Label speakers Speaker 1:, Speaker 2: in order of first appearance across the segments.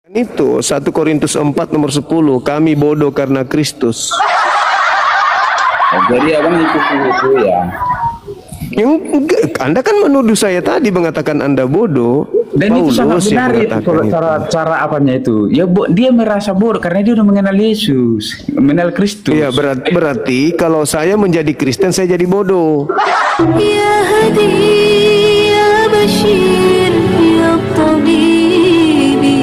Speaker 1: Itu 1 Korintus 4 nomor 10, kami bodoh karena Kristus.
Speaker 2: Oh, jadi abang ikut itu ya.
Speaker 1: Anda kan menuduh saya tadi mengatakan Anda bodoh.
Speaker 2: Dan
Speaker 1: Paulus
Speaker 2: itu sangat benar itu cara apanya itu. Ya dia merasa bodoh karena dia udah mengenal Yesus, mengenal Kristus.
Speaker 1: Iya, berarti kalau saya menjadi Kristen saya jadi bodoh.
Speaker 3: Ya Hadi ya Bashir ya Tabibi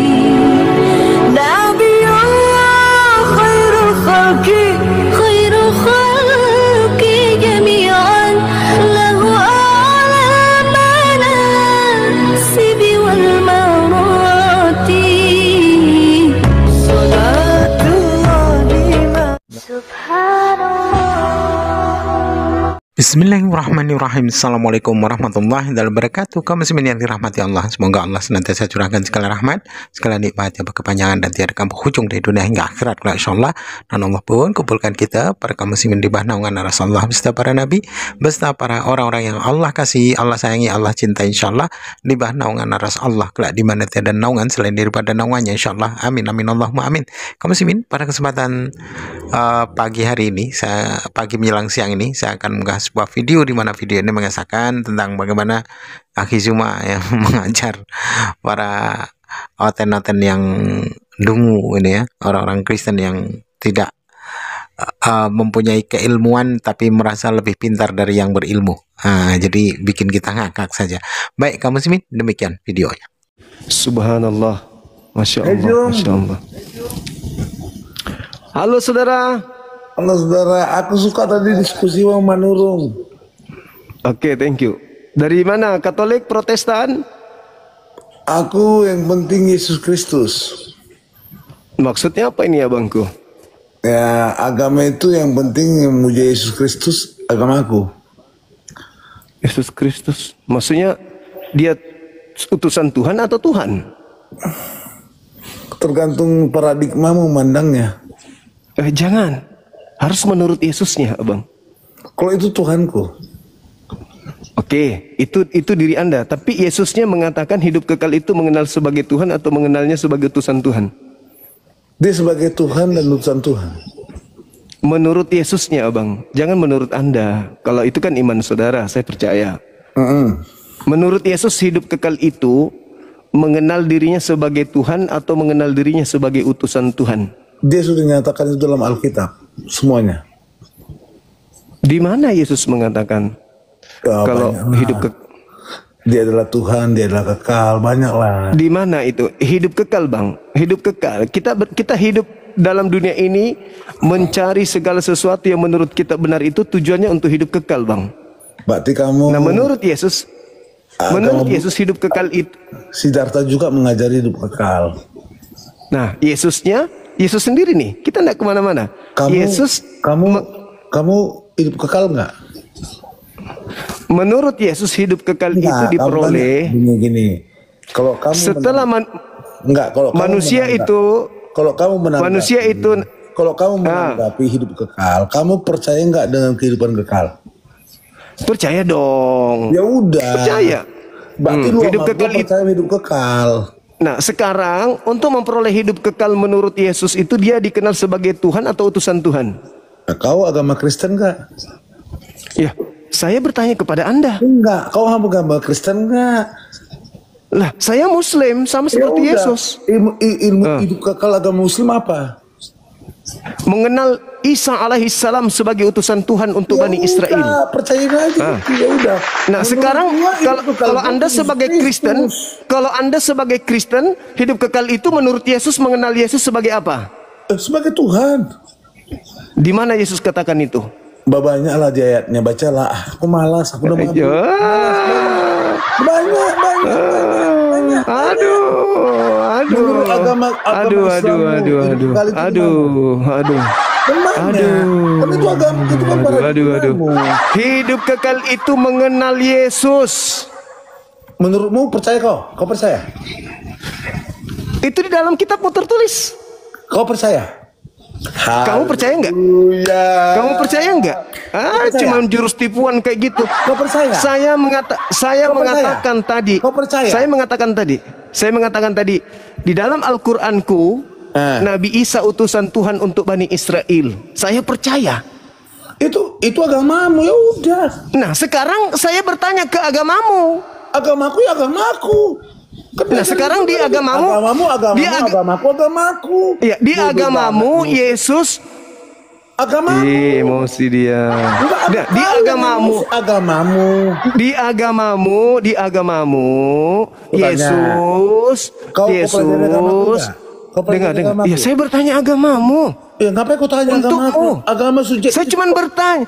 Speaker 3: Nabi Allah khairul khalqi jami'an lahu a'la manasibi wal marati salatullah subhanallah.
Speaker 4: Bismillahirrahmanirrahim. Assalamualaikum warahmatullahi wabarakatuh. Kaum muslimin yang dirahmati Allah, semoga Allah senantiasa curahkan segala rahmat, segala nikmat yang berkepanjangan dan tiada hujung dari dunia hingga akhirat, insyaallah. Dan Allah pun kumpulkan kita para kaum muslimin di bawah naungan Rasulullah beserta para nabi, beserta para orang-orang yang Allah kasih, Allah sayangi, Allah cintai, insyaallah, di bawah naungan Rasulullah kelak di mana tiada naungan selain daripada naungannya, insyaallah. Amin amin Allahumma amin. Kaum muslimin, pada kesempatan pagi hari ini, pagi menjelang siang ini, saya akan mengunggah sebuah video di mana video ini mengesahkan tentang bagaimana Akhi Zuma yang mengajar para oten-oten yang dungu ini ya, orang-orang Kristen yang tidak mempunyai keilmuan tapi merasa lebih pintar dari yang berilmu. Jadi bikin kita ngakak saja. Baik kaum muslimin, demikian videonya.
Speaker 1: Subhanallah, masya Allah, masya Allah. Halo saudara.
Speaker 5: Halo saudara, aku suka tadi diskusi sama Manurung.
Speaker 1: Oke, thank you. Dari mana? Katolik, Protestan?
Speaker 5: Aku yang penting Yesus Kristus.
Speaker 1: Maksudnya apa ini abangku?
Speaker 5: Ya, agama itu yang penting memuja Yesus Kristus, agamaku.
Speaker 1: Yesus Kristus, maksudnya dia utusan Tuhan atau Tuhan?
Speaker 5: Tergantung paradigma memandangnya.
Speaker 1: Jangan, harus menurut Yesusnya, abang.
Speaker 5: Kalau itu Tuhanku.
Speaker 1: Oke, itu diri Anda. Tapi Yesusnya mengatakan hidup kekal itu mengenal sebagai Tuhan atau mengenalnya sebagai utusan Tuhan?
Speaker 5: Dia sebagai Tuhan dan utusan Tuhan.
Speaker 1: Menurut Yesusnya, abang. Jangan menurut Anda. Kalau itu kan iman saudara, saya percaya. Menurut Yesus hidup kekal itu mengenal dirinya sebagai Tuhan atau mengenal dirinya sebagai utusan Tuhan?
Speaker 5: Dia sudah menyatakan itu dalam Alkitab, semuanya.
Speaker 1: Di mana Yesus mengatakan kalau hidup
Speaker 5: dia adalah Tuhan, dia adalah kekal, banyaklah.
Speaker 1: Di mana itu hidup kekal, bang? Hidup kekal. Kita hidup dalam dunia ini mencari segala sesuatu yang menurut kita benar, itu tujuannya untuk hidup kekal, bang.
Speaker 5: Berarti kamu.
Speaker 1: Nah, menurut Yesus hidup kekal itu.
Speaker 5: Siddhartha juga mengajari hidup kekal.
Speaker 1: Nah, Yesus sendiri nih. Kita tidak kemana-mana.
Speaker 5: Kamu hidup kekal nggak?
Speaker 1: Menurut Yesus hidup kekal itu diperoleh
Speaker 5: gini. Kalau kamu
Speaker 1: setelah manusia itu, kalau kamu menanggapi hidup kekal, kamu percaya nggak dengan kehidupan kekal? Percaya dong.
Speaker 5: Ya udah.
Speaker 1: Percaya.
Speaker 5: Berarti lu
Speaker 1: hidup kekal
Speaker 5: percaya hidup kekal.
Speaker 1: Nah, sekarang untuk memperoleh hidup kekal menurut Yesus itu dia dikenal sebagai Tuhan atau utusan Tuhan?
Speaker 5: Nah, kau agama Kristen nggak?
Speaker 1: Ya, saya bertanya kepada Anda.
Speaker 5: Enggak, kau agama Kristen nggak?
Speaker 1: Lah, saya Muslim sama seperti Yesus.
Speaker 5: Ilmu hidup kekal agama Muslim apa?
Speaker 1: Mengenal Isa alaihissalam sebagai utusan Tuhan untuk Bani Israel.
Speaker 5: Percaya aja. Ya udah.
Speaker 1: Nah, sekarang kalau Anda sebagai Kristen, hidup kekal itu menurut Yesus mengenal Yesus sebagai apa?
Speaker 5: Sebagai Tuhan.
Speaker 1: Di mana Yesus katakan itu?
Speaker 5: Banyak lah di ayatnya, bacalah. Aku malas, aku udah mabuk. Banyak. Aduh. Hidup kekal itu mengenal Yesus. Menurutmu percaya kau? Kau percaya?
Speaker 1: Itu di dalam kitabmu tertulis.
Speaker 5: Kau percaya?
Speaker 1: Kamu percaya nggak?
Speaker 5: Haleluya.
Speaker 1: Kamu percaya nggak?
Speaker 5: percaya?
Speaker 1: Cuman jurus tipuan kayak gitu.
Speaker 5: Kau percaya?
Speaker 1: Saya
Speaker 5: Kau
Speaker 1: mengatakan
Speaker 5: percaya?
Speaker 1: tadi.
Speaker 5: Kau percaya?
Speaker 1: Saya mengatakan tadi di dalam Al-Qur'anku Nabi Isa utusan Tuhan untuk Bani Israel. Saya percaya.
Speaker 5: Itu agamamu, ya udah.
Speaker 1: Nah, sekarang saya bertanya ke agamamu.
Speaker 5: Agamaku ya agamaku.
Speaker 1: Nah, sekarang di agamamu,
Speaker 5: agamaku.
Speaker 1: Ya, di agamamu Yesus
Speaker 5: Agamamu.
Speaker 1: emosi dia.
Speaker 5: Enggak,
Speaker 1: Nah, di agamamu,
Speaker 5: agamamu. Kau tanya.
Speaker 1: Yesus,
Speaker 5: Kau pelajari agamaku enggak? Kau pelajari
Speaker 1: dengar.
Speaker 5: agamaku?
Speaker 1: Ya, saya bertanya agamamu.
Speaker 5: Ya, ngapain kau tanya agamaku?
Speaker 1: Untukmu.
Speaker 5: Agama subjektif.
Speaker 1: Saya cuma bertanya.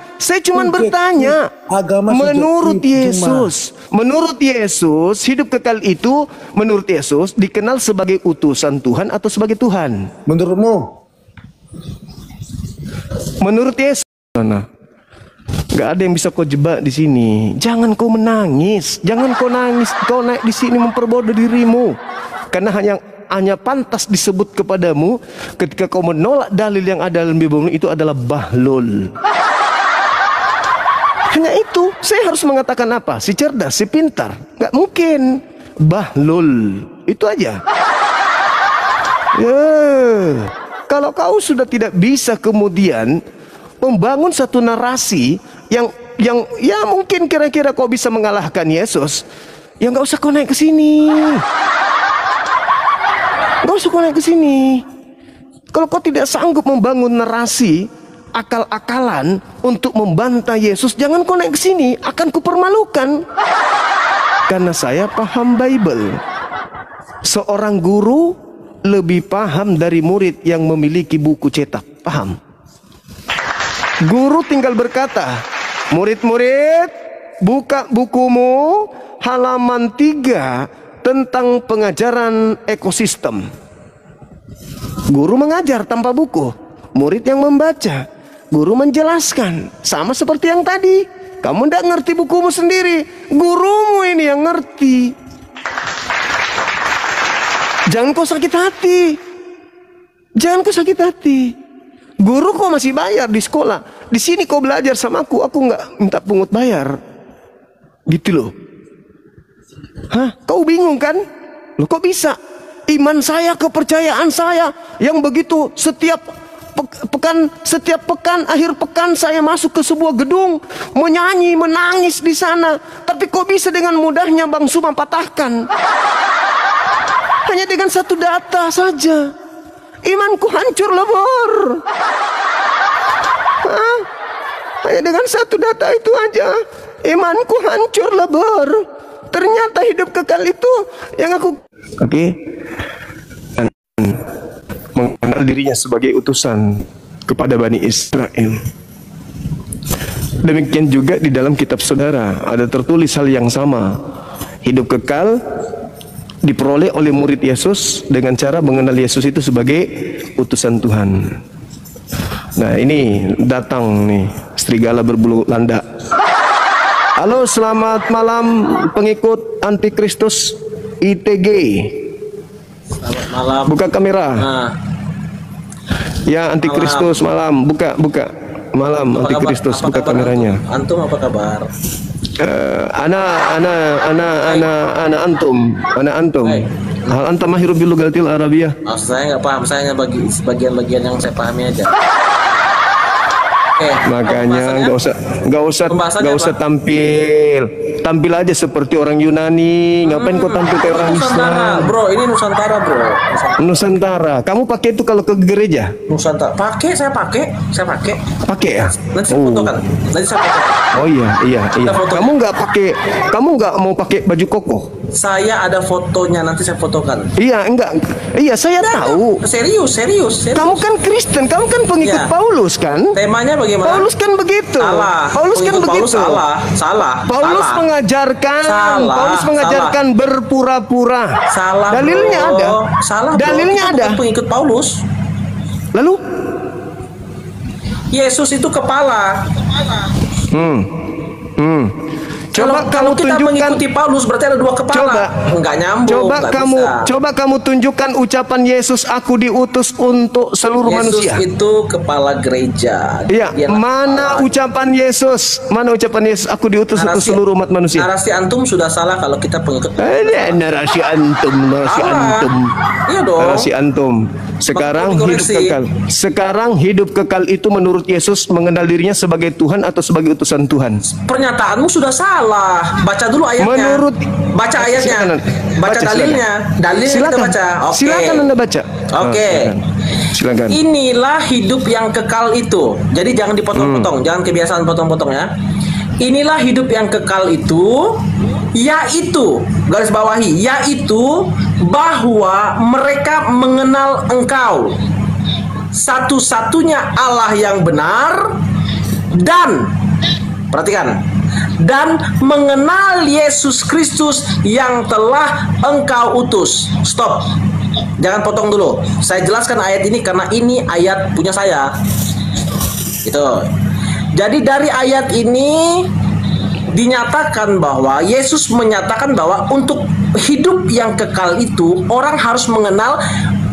Speaker 5: Subjektif. Agama
Speaker 1: Menurut
Speaker 5: subjektif
Speaker 1: Yesus, hidup kekal itu menurut Yesus dikenal sebagai utusan Tuhan atau sebagai Tuhan.
Speaker 5: Menurutmu?
Speaker 1: Menurut Yesus, nggak ada yang bisa kau jebak di sini. Jangan kau menangis, jangan kau nangis. Kau naik di sini memperbodoh dirimu, karena hanya pantas disebut kepadamu ketika kau menolak dalil yang ada dalam Bible itu adalah bahlul. Hanya itu. Saya harus mengatakan apa? Si cerdas, si pintar. Nggak mungkin. Bahlul. Itu aja. Ya. Kalau kau sudah tidak bisa kemudian membangun satu narasi yang ya mungkin kira-kira kau bisa mengalahkan Yesus, ya nggak usah kau naik ke sini. Nggak usah kau naik ke sini. Kalau kau tidak sanggup membangun narasi akal-akalan untuk membantah Yesus, jangan kau naik ke sini. Akan kupermalukan. Karena saya paham Bible. Seorang guru lebih paham dari murid yang memiliki buku cetak. Paham? Guru tinggal berkata, murid-murid, buka bukumu halaman 3 tentang pengajaran ekosistem. Guru mengajar tanpa buku, murid yang membaca. Guru menjelaskan, sama seperti yang tadi. Kamu tidak ngerti bukumu sendiri, gurumu ini yang ngerti. Jangan kau sakit hati. Jangan kau sakit hati. Guru kau masih bayar di sekolah. Di sini kau belajar sama aku nggak minta pungut bayar. Gitu loh. Hah? Kau bingung kan? Loh kok bisa? Iman saya, kepercayaan saya yang begitu setiap pekan, akhir pekan saya masuk ke sebuah gedung, menyanyi, menangis di sana. Tapi kok bisa dengan mudahnya Bang Suma patahkan? Hanya dengan satu data saja. Imanku hancur lebur. Hah? Hanya dengan satu data itu aja. Imanku hancur lebur. Ternyata hidup kekal itu yang aku... Oke. Dan mengenal dirinya sebagai utusan kepada Bani Israel. Demikian juga di dalam kitab saudara ada tertulis hal yang sama. Hidup kekal diperoleh oleh murid Yesus dengan cara mengenal Yesus itu sebagai utusan Tuhan. Nah ini datang nih serigala berbulu landak. Halo, selamat malam pengikut Antikristus ITG.
Speaker 6: Selamat malam.
Speaker 1: Buka kamera.
Speaker 6: Nah,
Speaker 1: Ya Antikristus malam. Buka malam Antikristus, buka kameranya.
Speaker 6: Antum apa kabar?
Speaker 1: Ana antum.
Speaker 6: Hai.
Speaker 1: Hal anta mahiru bil lugatil arabiyah.
Speaker 6: Maksud saya nggak paham, saya hanya bagi sebagian-bagian yang saya pahami aja. Oke.
Speaker 1: Makanya nggak usah
Speaker 6: apa?
Speaker 1: tampil aja seperti orang Yunani. Ngapain kau tampil kayak orang
Speaker 6: Nusantara,
Speaker 1: Islam?
Speaker 6: bro. Ini Nusantara, bro.
Speaker 1: Nusantara. Kamu pakai itu kalau ke gereja?
Speaker 6: Nusantara. Saya pakai.
Speaker 1: Pakai ya?
Speaker 6: Nanti saya fotokan.
Speaker 1: Oh iya.
Speaker 6: foto.
Speaker 1: Kamu nggak mau pakai baju koko?
Speaker 6: Saya ada fotonya, nanti saya fotokan.
Speaker 1: Iya, enggak. Iya, saya tahu.
Speaker 6: Serius.
Speaker 1: Kamu kan Kristen, kamu kan pengikut
Speaker 6: Iya.
Speaker 1: Paulus kan?
Speaker 6: Temanya bagaimana?
Speaker 1: Paulus kan begitu.
Speaker 6: Salah.
Speaker 1: Paulus kan
Speaker 6: Pengikut
Speaker 1: begitu.
Speaker 6: Paulus salah.
Speaker 1: Paulus mengajarkan berpura-pura.
Speaker 6: Salah.
Speaker 1: Dalilnya
Speaker 6: bro.
Speaker 1: ada.
Speaker 6: Salah. Bro.
Speaker 1: Dalilnya
Speaker 6: Kita
Speaker 1: ada.
Speaker 6: bukan pengikut Paulus.
Speaker 1: Lalu?
Speaker 6: Yesus itu kepala. Kalau kita mengikuti Paulus berarti ada dua kepala. Enggak nyambung.
Speaker 1: Coba kamu tunjukkan ucapan Yesus, aku diutus untuk seluruh manusia.
Speaker 6: Yesus itu kepala gereja.
Speaker 1: Iya, mana ucapan Yesus? Mana ucapan Yesus, aku diutus untuk seluruh umat manusia?
Speaker 6: Narasi antum sudah salah kalau kita pengikut.
Speaker 1: Narasi antum.
Speaker 6: Iya dong.
Speaker 1: Narasi antum. Sekarang hidup kekal. Sekarang hidup kekal itu menurut Yesus mengenal dirinya sebagai Tuhan atau sebagai utusan Tuhan?
Speaker 6: Pernyataanmu sudah salah. Baca dulu ayatnya. Baca ayatnya. Baca dalilnya. Dalilnya kita baca. Oke.
Speaker 1: Silakan Anda baca.
Speaker 6: Oke.
Speaker 1: Silakan.
Speaker 6: Inilah hidup yang kekal itu. Jadi jangan dipotong-potong, jangan kebiasaan potong-potong ya. Inilah hidup yang kekal itu, yaitu, garis bawahi, yaitu bahwa mereka mengenal Engkau, satu-satunya Allah yang benar, dan perhatikan, dan mengenal Yesus Kristus yang telah Engkau utus. Stop. Jangan potong dulu. Saya jelaskan ayat ini karena ini ayat punya saya. Itu. Jadi dari ayat ini dinyatakan bahwa Yesus menyatakan bahwa untuk hidup yang kekal itu orang harus mengenal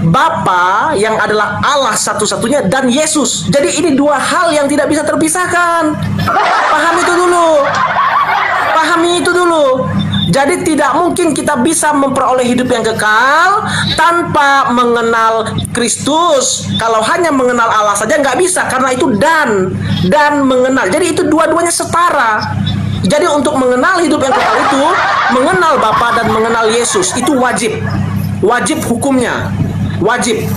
Speaker 6: Bapa yang adalah Allah satu-satunya dan Yesus. Jadi ini dua hal yang tidak bisa terpisahkan. Paham itu dulu. Pahami itu dulu. Jadi tidak mungkin kita bisa memperoleh hidup yang kekal tanpa mengenal Kristus. Kalau hanya mengenal Allah saja nggak bisa, karena itu dan mengenal. Jadi itu dua-duanya setara. Jadi untuk mengenal hidup yang kekal itu, mengenal Bapa dan mengenal Yesus itu wajib. Wajib hukumnya. Wajib.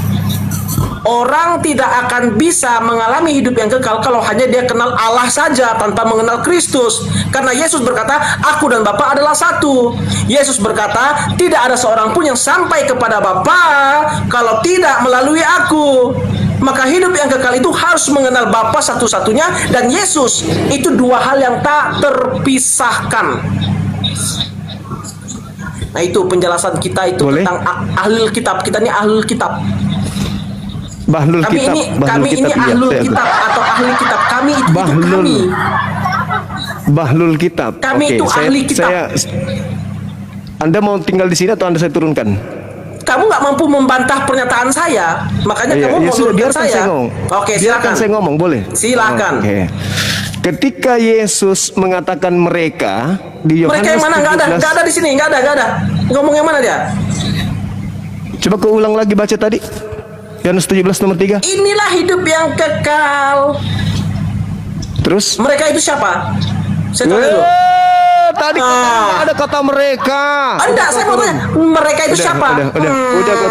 Speaker 6: Orang tidak akan bisa mengalami hidup yang kekal kalau hanya dia kenal Allah saja tanpa mengenal Kristus. Karena Yesus berkata, aku dan Bapa adalah satu. Yesus berkata, tidak ada seorang pun yang sampai kepada Bapa kalau tidak melalui aku. Maka hidup yang kekal itu harus mengenal Bapa satu-satunya dan Yesus. Itu dua hal yang tak terpisahkan. Nah itu penjelasan kita itu. Boleh? Tentang ahlul kitab. Kita ini ahlul kitab.
Speaker 1: Bahlul kitab.
Speaker 6: Kami ini ahlul kitab atau ahli kitab. Kami itu kami.
Speaker 1: Bahlul kitab.
Speaker 6: Kami itu ahli kitab.
Speaker 1: Anda mau tinggal di sini atau Anda saya turunkan?
Speaker 6: Kamu nggak mampu membantah pernyataan saya, makanya kamu mau turunkan saya. Oke, silakan.
Speaker 1: Saya ngomong, boleh?
Speaker 6: Silakan.
Speaker 1: Ketika Yesus mengatakan mereka di Yohanes,
Speaker 6: mereka yang mana? Nggak ada di sini, nggak ada. Ngomong yang mana dia?
Speaker 1: Coba kau ulang lagi baca tadi. Yohanes 17 nomor 3.
Speaker 6: Inilah hidup yang kekal.
Speaker 1: Terus?
Speaker 6: Mereka itu siapa? Saya tahu dulu.
Speaker 1: Tadi ada kata mereka.
Speaker 6: Enggak, saya mau tanya. Mereka itu siapa?
Speaker 1: Udah kau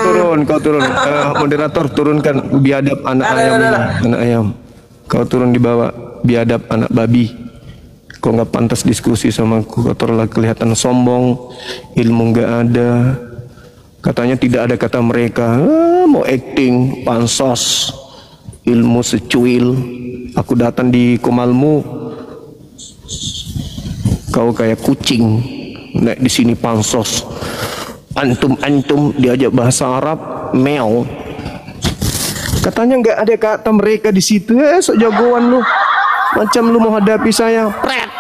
Speaker 1: turun. Moderator turunkan biadab anak ayam. Kau turun di bawah. Biadab anak babi. Kau nggak pantas diskusi sama aku. Kau terlalu kelihatan sombong. Ilmu nggak ada. Katanya tidak ada kata mereka. Mau acting, pansos, ilmu secuil. Aku datang di komalmu, kau kayak kucing. Naik di sini pansos. Antum diajak bahasa Arab, meow. Katanya nggak ada kata mereka di situ. Sok jagoan lu. Macam lu mau hadapi saya. Pret.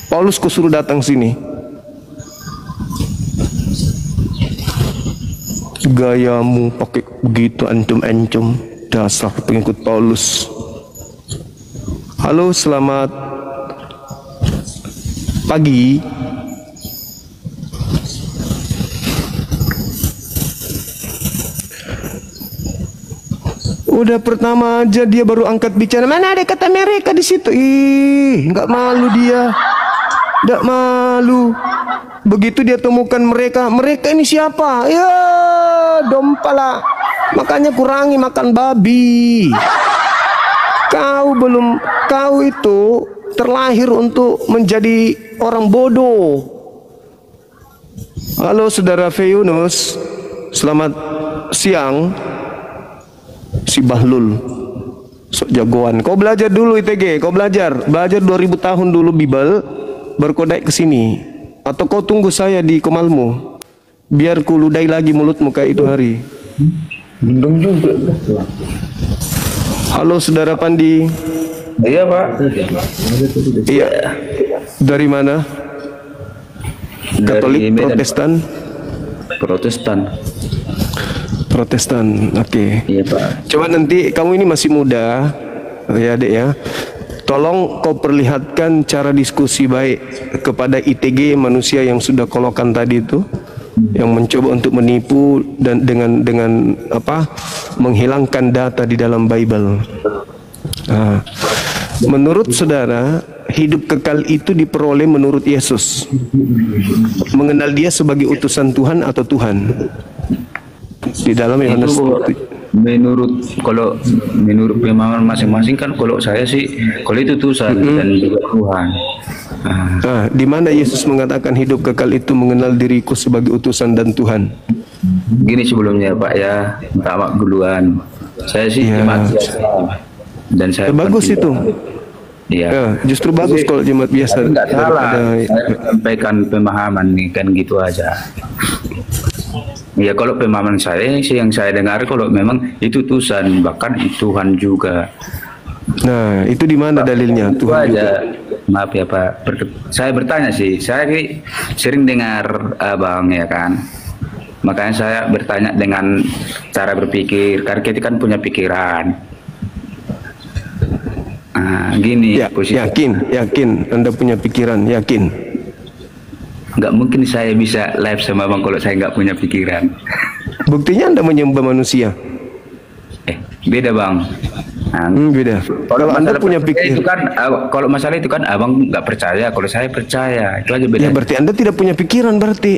Speaker 1: Paulus ku suruh datang sini. Gayamu pakai begitu antum dasar pengikut Paulus. Halo, selamat pagi. Udah pertama aja dia baru angkat bicara. Mana ada kata mereka di situ? Ih, nggak malu dia. Nggak malu. Begitu dia temukan mereka ini siapa? Ya, dompala. Makanya kurangi makan babi. Kau itu terlahir untuk menjadi orang bodoh. Halo saudara Yunus, selamat siang. Si Bahlul, sok jagoan. Kau belajar dulu ITG, kau belajar 2000 tahun dulu Bible, baru kau naik ke sini. Atau kau tunggu saya di komalmu, biar ku ludai lagi mulutmu kayak itu hari.
Speaker 2: Gendong juga.
Speaker 1: Halo saudara Pandi.
Speaker 2: Iya Pak.
Speaker 1: Iya. Dari mana? Katolik,
Speaker 2: Dari Medan.
Speaker 1: Protestan. Protestan, oke.
Speaker 2: Iya Pak.
Speaker 1: Coba nanti kamu ini masih muda, ya Dek ya. Tolong kau perlihatkan cara diskusi baik kepada ITG manusia yang sudah kolokan tadi itu, yang mencoba untuk menipu dan dengan apa? Menghilangkan data di dalam Bible. Nah, menurut saudara, hidup kekal itu diperoleh menurut Yesus. Mengenal Dia sebagai utusan Tuhan atau Tuhan. Di dalam Yohanes
Speaker 2: Kalau menurut pemahaman masing-masing kan, kalau saya sih kalau itu Tuhan dan juga Tuhan.
Speaker 1: Nah, di mana Yesus mengatakan hidup kekal itu mengenal diriku sebagai utusan dan Tuhan?
Speaker 2: Gini sebelumnya Pak ya, minta maaf duluan. Saya sih jemaat biasa dan saya
Speaker 1: bagus itu.
Speaker 2: Iya.
Speaker 1: Ya, justru bagus kalau jemaat biasa.
Speaker 2: Enggak salah. Saya sampaikan pemahaman nih kan gitu aja. Ya kalau pemahaman saya sih yang saya dengar kalau memang itu Tuhan, bahkan Tuhan juga.
Speaker 1: Nah, itu di mana dalilnya?
Speaker 2: Itu
Speaker 1: Tuhan
Speaker 2: aja.
Speaker 1: juga.
Speaker 2: Maaf ya Pak. Saya bertanya sih. Saya sering dengar Abang ya kan. Makanya saya bertanya dengan cara berpikir. Karena kita kan punya pikiran. Nah, gini.
Speaker 1: Ya, yakin. Anda punya pikiran, yakin.
Speaker 2: Nggak mungkin saya bisa live sama Bang kalau saya nggak punya pikiran.
Speaker 1: Buktinya Anda menyembah manusia.
Speaker 2: Beda Bang. Nah,
Speaker 1: beda. Kalau Anda punya pikiran
Speaker 2: itu kan, kalau masalah itu kan Abang nggak percaya, kalau saya percaya, itu aja beda.
Speaker 1: Ya berarti Anda tidak punya pikiran berarti.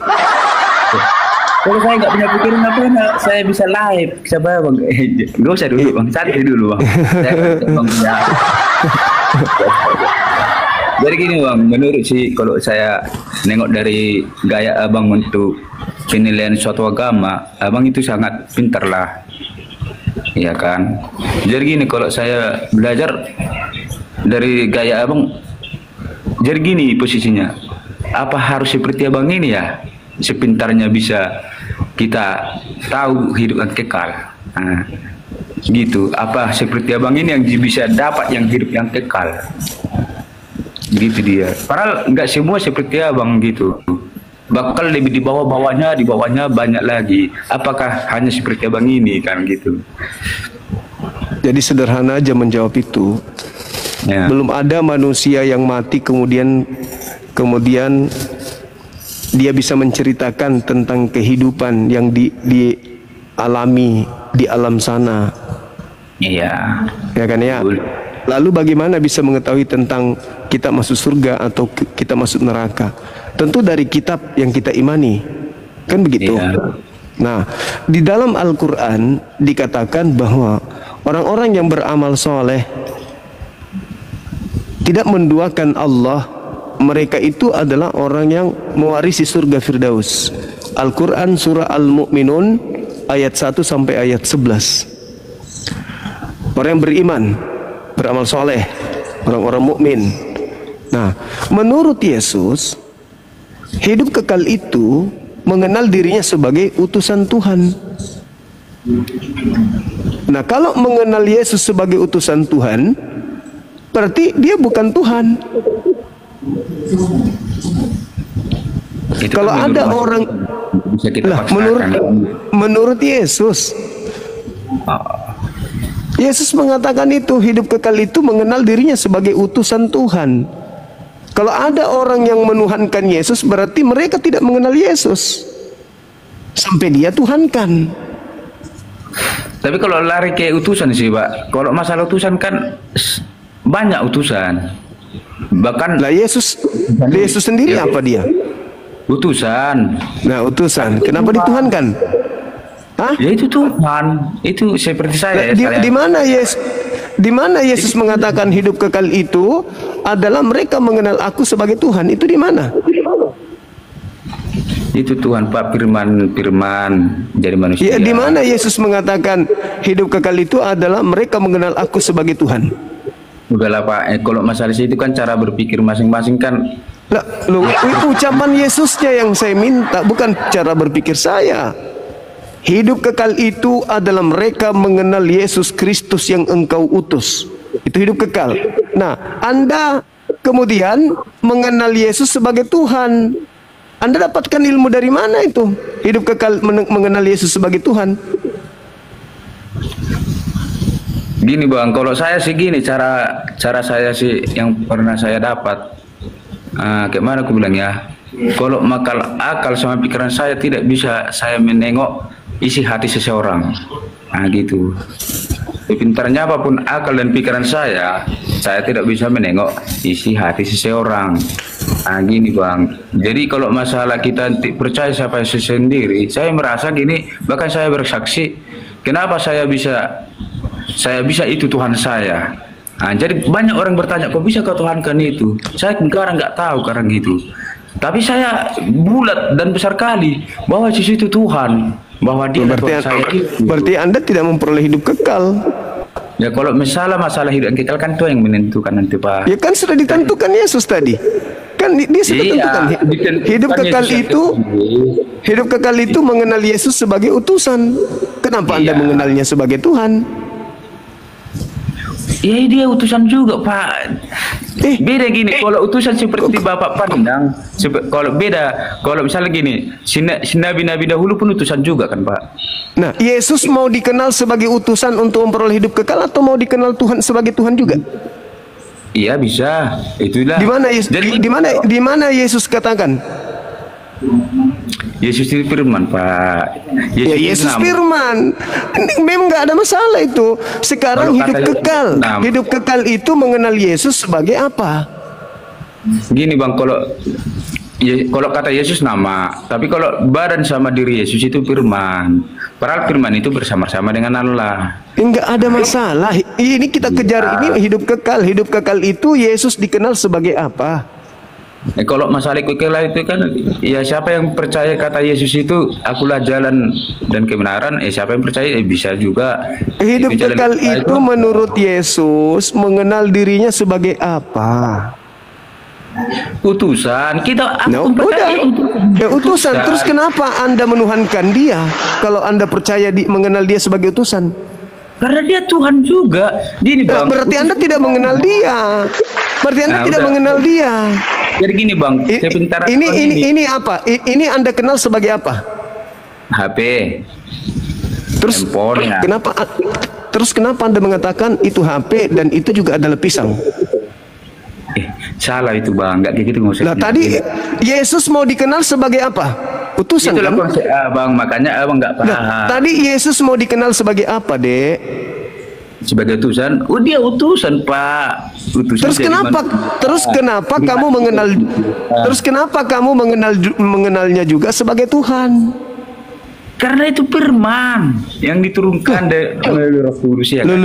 Speaker 2: Kalau saya nggak punya pikiran apa saya bisa live siapa Bang? Nggak usah dulu Bang, santai dulu Bang. Bang ya. Jadi gini Bang, menurut sih kalau saya nengok dari gaya Abang untuk penilaian suatu agama, Abang itu sangat pintar lah, ya kan. Jadi gini kalau saya belajar dari gaya Abang, jadi gini posisinya, apa harus seperti Abang ini ya, sepintarnya bisa kita tahu hidup yang kekal. Nah, gitu, apa seperti Abang ini yang bisa dapat yang hidup yang kekal. Gitu dia. Padahal nggak semua seperti Abang gitu. Bakal lebih di bawahnya banyak lagi. Apakah hanya seperti Abang ini kan gitu.
Speaker 1: Jadi sederhana aja menjawab itu.
Speaker 2: Ya.
Speaker 1: Belum ada manusia yang mati kemudian dia bisa menceritakan tentang kehidupan yang dialami di alam sana.
Speaker 2: Iya.
Speaker 1: Ya kan ya. Lalu bagaimana bisa mengetahui tentang kita masuk surga atau kita masuk neraka? Tentu dari kitab yang kita imani. Kan begitu?
Speaker 2: Iya.
Speaker 1: Nah, di dalam Al-Quran dikatakan bahwa orang-orang yang beramal soleh tidak menduakan Allah, mereka itu adalah orang yang mewarisi surga Firdaus. Al-Quran surah Al-Mu'minun ayat 1 sampai ayat 11. Orang yang beriman, beramal soleh, orang-orang mukmin. Nah, menurut Yesus, hidup kekal itu mengenal dirinya sebagai utusan Tuhan. Nah, kalau mengenal Yesus sebagai utusan Tuhan, berarti dia bukan Tuhan.
Speaker 2: Itu
Speaker 1: Kalau
Speaker 2: kan
Speaker 1: ada
Speaker 2: menurut
Speaker 1: orang
Speaker 2: bisa kita
Speaker 1: lah,
Speaker 2: paksakan.
Speaker 1: menurut Yesus, Yesus mengatakan itu hidup kekal itu mengenal dirinya sebagai utusan Tuhan. Kalau ada orang yang menuhankan Yesus, berarti mereka tidak mengenal Yesus sampai dia tuhankan.
Speaker 2: Tapi kalau lari ke utusan sih Pak, kalau masalah utusan kan banyak utusan. Bahkan
Speaker 1: Lah Yesus sendiri apa dia?
Speaker 2: utusan.
Speaker 1: Nah, utusan. Kenapa dituhankan? Hah?
Speaker 2: Ya itu Tuhan. Itu seperti saya.
Speaker 1: Di mana Yesus mengatakan hidup kekal itu adalah mereka mengenal aku sebagai Tuhan? Itu di mana?
Speaker 2: Itu Tuhan Pak, firman jadi manusia.
Speaker 1: Ya, di mana Yesus mengatakan hidup kekal itu adalah mereka mengenal aku sebagai Tuhan?
Speaker 2: Udahlah Pak, kalau masalah itu kan cara berpikir masing-masing kan.
Speaker 1: Lah, itu ucapan Yesusnya yang saya minta, bukan cara berpikir saya. Hidup kekal itu adalah mereka mengenal Yesus Kristus yang engkau utus. Itu hidup kekal. Nah, Anda kemudian mengenal Yesus sebagai Tuhan. Anda dapatkan ilmu dari mana itu? Hidup kekal mengenal Yesus sebagai Tuhan.
Speaker 2: Gini Bang, kalau saya sih gini, cara saya sih yang pernah saya dapat. Gimana aku bilang ya? Kalau akal sama pikiran saya tidak bisa saya menengok isi hati seseorang. Nah gitu. Pintarnya apapun akal dan pikiran saya tidak bisa menengok isi hati seseorang. Nah gini Bang, jadi kalau masalah kita percaya siapa sendiri, saya merasa gini, bahkan saya bersaksi, kenapa saya bisa itu Tuhan saya. Nah, jadi banyak orang bertanya, kok bisa kau Tuhankan itu? Saya sekarang nggak tahu sekarang itu. Tapi saya bulat dan besar kali bahwa Yesus itu Tuhan, bahwa Dia Tuhan saya itu.
Speaker 1: Berarti Anda tidak memperoleh hidup kekal.
Speaker 2: Ya kalau masalah hidup kekal kan Tuhan yang menentukan nanti Pak.
Speaker 1: Ya kan sudah ditentukan Yesus tadi. Kan dia sudah tentukan hidup kekal itu mengenal Yesus sebagai utusan. Kenapa Anda mengenalnya sebagai Tuhan?
Speaker 2: Ya dia utusan juga Pak. Beda gini, kalau utusan seperti Bapak pandang, kalau misalnya gini, si nabi-nabi dahulu pun utusan juga kan Pak.
Speaker 1: Nah, Yesus mau dikenal sebagai utusan untuk memperoleh hidup kekal atau mau dikenal Tuhan sebagai Tuhan juga?
Speaker 2: Iya bisa, itulah.
Speaker 1: Di mana Yesus katakan?
Speaker 2: Yesus itu firman Pak.
Speaker 1: Yesus firman. Memang nggak ada masalah itu. Sekarang hidup kekal itu mengenal Yesus sebagai apa?
Speaker 2: Gini Bang, kalau kata Yesus nama, tapi kalau badan sama diri Yesus itu firman. Padahal firman itu bersama-sama dengan Allah.
Speaker 1: Enggak ada masalah. Ini kita kejar ini hidup kekal. Hidup kekal itu Yesus dikenal sebagai apa?
Speaker 2: Kalau masalah kekal itu kan, ya siapa yang percaya kata Yesus itu, akulah jalan dan kebenaran. Siapa yang percaya bisa juga.
Speaker 1: Hidup kekal itu menurut Yesus mengenal dirinya sebagai apa?
Speaker 2: Utusan.
Speaker 1: Utusan. Terus kenapa Anda menuhankan Dia kalau Anda percaya mengenal Dia sebagai utusan?
Speaker 2: Karena Dia Tuhan juga. Gini Bang.
Speaker 1: Berarti Anda tidak mengenal Dia. Mengenal Dia.
Speaker 2: Jadi gini Bang,
Speaker 1: ini apa? Ini Anda kenal sebagai apa?
Speaker 2: HP.
Speaker 1: Terus kenapa Anda mengatakan itu HP dan itu juga adalah pisang?
Speaker 2: Salah itu Bang, nggak kayak gitu konsepnya.
Speaker 1: Nah tadi Yesus mau dikenal sebagai apa? Utusan.
Speaker 2: Itulah
Speaker 1: kan?
Speaker 2: konsep Abang, makanya Abang nggak paham.
Speaker 1: Nah, tadi Yesus mau dikenal sebagai apa, Dek?
Speaker 2: Sebagai utusan? Oh dia utusan Pak. Utusan.
Speaker 1: Terus kenapa kamu mengenalnya juga sebagai Tuhan?
Speaker 2: Karena itu firman yang diturunkan dari Roh Kudus ya kan.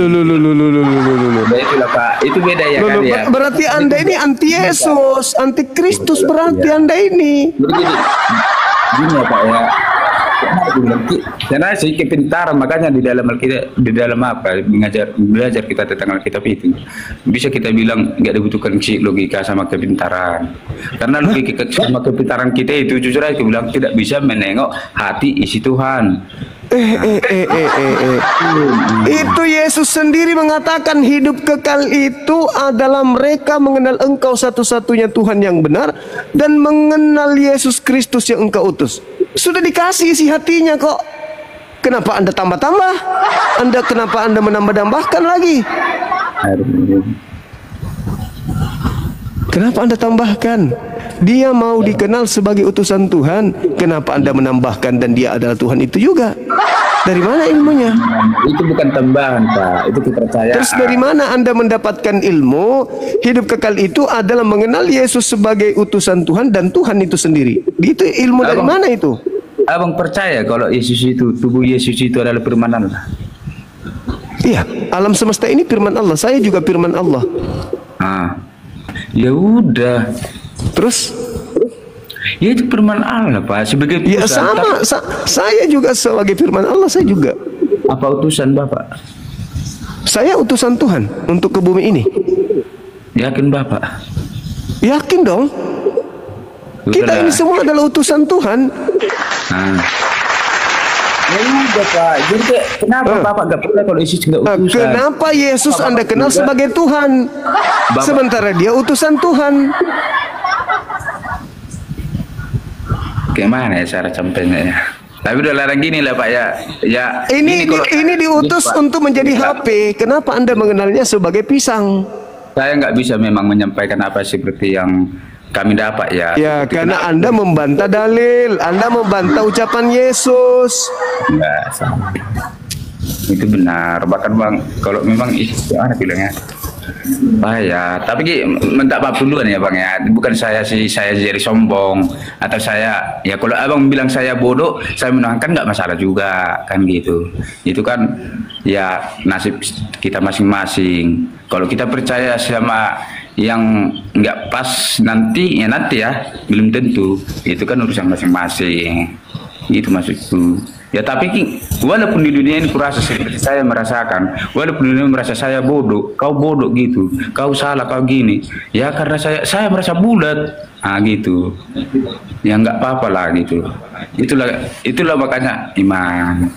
Speaker 2: Itulah Pak, itu beda ya kan ya.
Speaker 1: Berarti Anda ini anti Yesus, anti Kristus berarti Anda ini.
Speaker 2: Gini ya Pak ya. Karena sih kepintaran, makanya di dalam belajar kita tentang Alkitab itu bisa kita bilang nggak dibutuhkan logika sama kepintaran, karena logika sama kepintaran kita itu jujur aja bilang tidak bisa menengok hati isi Tuhan.
Speaker 1: Itu Yesus sendiri mengatakan hidup kekal itu adalah mereka mengenal Engkau satu-satunya Tuhan yang benar dan mengenal Yesus Kristus yang Engkau utus. Sudah dikasih isi hatinya kok. Kenapa Anda tambah-tambah? Kenapa Anda menambah-tambahkan lagi? Kenapa Anda tambahkan? Dia mau dikenal sebagai utusan Tuhan. Kenapa Anda menambahkan dan dia adalah Tuhan itu juga? Dari mana ilmunya?
Speaker 2: Itu bukan tambahan Pak, itu kepercayaan.
Speaker 1: Terus dari mana Anda mendapatkan ilmu? Hidup kekal itu adalah mengenal Yesus sebagai utusan Tuhan dan Tuhan itu sendiri. Itu ilmu dari mana itu?
Speaker 2: Abang percaya kalau Yesus itu, tubuh Yesus itu adalah firman Allah?
Speaker 1: Iya, alam semesta ini firman Allah. Saya juga firman Allah.
Speaker 2: Ya udah.
Speaker 1: Terus?
Speaker 2: Ya itu firman Allah Pak, sebagai utusan.
Speaker 1: Ya sama, saya juga sebagai firman Allah, saya juga.
Speaker 2: Apa utusan Bapak?
Speaker 1: Saya utusan Tuhan untuk ke bumi ini.
Speaker 2: Yakin Bapak?
Speaker 1: Yakin dong. Kita ini semua adalah utusan Tuhan.
Speaker 2: Ya udah Pak, jadi kenapa Bapak gak percaya kalau Yesus nggak utusan?
Speaker 1: Kenapa Yesus Anda kenal sebagai Tuhan? Sementara dia utusan Tuhan.
Speaker 2: gimana ya cara sampainya ya. Tapi udah larang gini lah Pak ya. Ya
Speaker 1: Ini
Speaker 2: kalau
Speaker 1: ini diutus
Speaker 2: Pak,
Speaker 1: untuk menjadi HP. Kenapa Anda mengenalnya sebagai pisang?
Speaker 2: saya nggak bisa memang menyampaikan apa seperti yang kami dapat ya.
Speaker 1: Ya,
Speaker 2: Seperti
Speaker 1: karena Anda membantah dalil, Anda membantah ucapan Yesus.
Speaker 2: enggak sama. Itu benar. Bahkan Bang, kalau memang itu ada bilangnya. Ya, tapi minta maaf duluan ya Bang ya. Bukan saya jadi sombong atau saya ya kalau Abang bilang saya bodoh, saya menangkan nggak masalah juga kan gitu. Itu kan ya nasib kita masing-masing. Kalau kita percaya sama yang nggak pas nanti ya belum tentu. Itu kan urusan masing-masing. Itu maksudku. Ya tapi walaupun di dunia ini kurasa seperti saya merasakan, walaupun di dunia merasa saya bodoh, kau bodoh gitu, kau salah, kau gini, ya karena saya merasa bulat, gitu, ya nggak apa-apa lah gitu. Itulah makanya iman,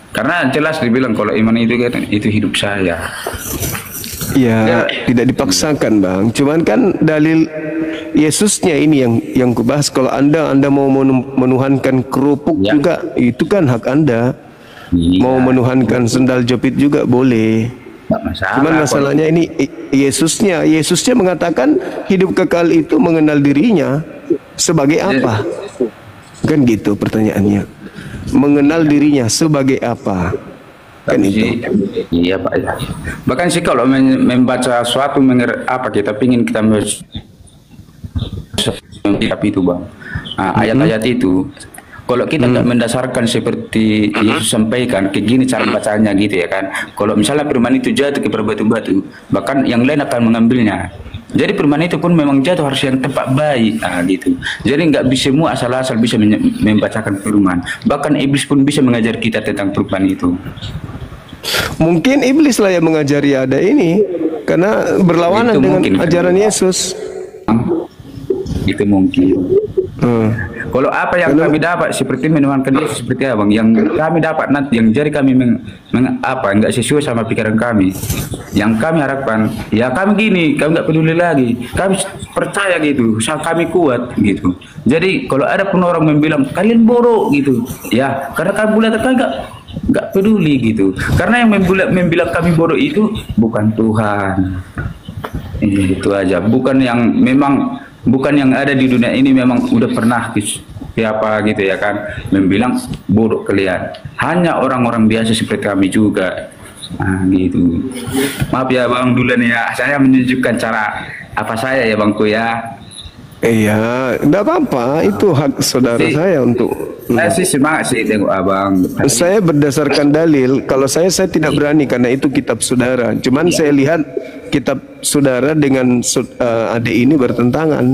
Speaker 2: karena jelas dibilang kalau iman itu kan itu hidup saya.
Speaker 1: Ya, tidak dipaksakan Bang. Cuman kan dalil Yesusnya ini yang kubahas. Kalau Anda mau menuhankan kerupuk
Speaker 2: Ya.
Speaker 1: juga, itu kan hak Anda.
Speaker 2: Iya.
Speaker 1: Mau menuhankan sendal jepit juga boleh.
Speaker 2: Nggak masalah.
Speaker 1: Cuman masalahnya ini Yesusnya mengatakan hidup kekal itu mengenal dirinya sebagai apa? Kan gitu pertanyaannya. Mengenal dirinya sebagai apa? Kan
Speaker 2: Tapi
Speaker 1: itu.
Speaker 2: sih, iya Pak ya. Bahkan sih kalau membaca suatu apa kita pingin kita kitab itu Bang, ayat-ayat itu kalau kita nggak mendasarkan seperti Yesus sampaikan kayak gini cara bacanya gitu ya kan. Kalau misalnya firman itu jatuh ke batu-batu, bahkan yang lain akan mengambilnya. Jadi firman itu pun memang jatuh harus yang tepat baik, gitu. Jadi nggak bisa semua asal-asal bisa membacakan firman. Bahkan iblis pun bisa mengajar kita tentang firman itu.
Speaker 1: Mungkin iblis lah yang mengajari ada ini karena berlawanan
Speaker 2: Itu
Speaker 1: dengan
Speaker 2: mungkin.
Speaker 1: ajaran Yesus.
Speaker 2: Itu mungkin. Kalau apa yang kami dapat seperti menuhankan Yesus seperti Abang, yang kami dapat nanti yang jadi kami enggak sesuai sama pikiran kami. Yang kami harapkan, ya kami gini, kami nggak peduli lagi. Kami percaya gitu, kami kuat gitu. Jadi kalau ada pun orang membilang kalian bodoh gitu, ya karena kami bulat kan nggak peduli gitu. Karena yang membilang kami bodoh itu bukan Tuhan. Itu aja, bukan yang ada di dunia ini memang udah pernah siapa gitu ya kan membilang bodoh kalian. Hanya orang-orang biasa seperti kami juga. Gitu. Maaf ya Bang duluan ya, saya menunjukkan cara apa saya ya Bangku ya.
Speaker 1: Iya, enggak apa-apa, itu hak saudara saya untuk
Speaker 2: Saya sih semangat sih tengok Abang.
Speaker 1: saya berdasarkan dalil. Kalau saya tidak berani karena itu kitab saudara. Cuman saya lihat kitab saudara dengan adik ini bertentangan.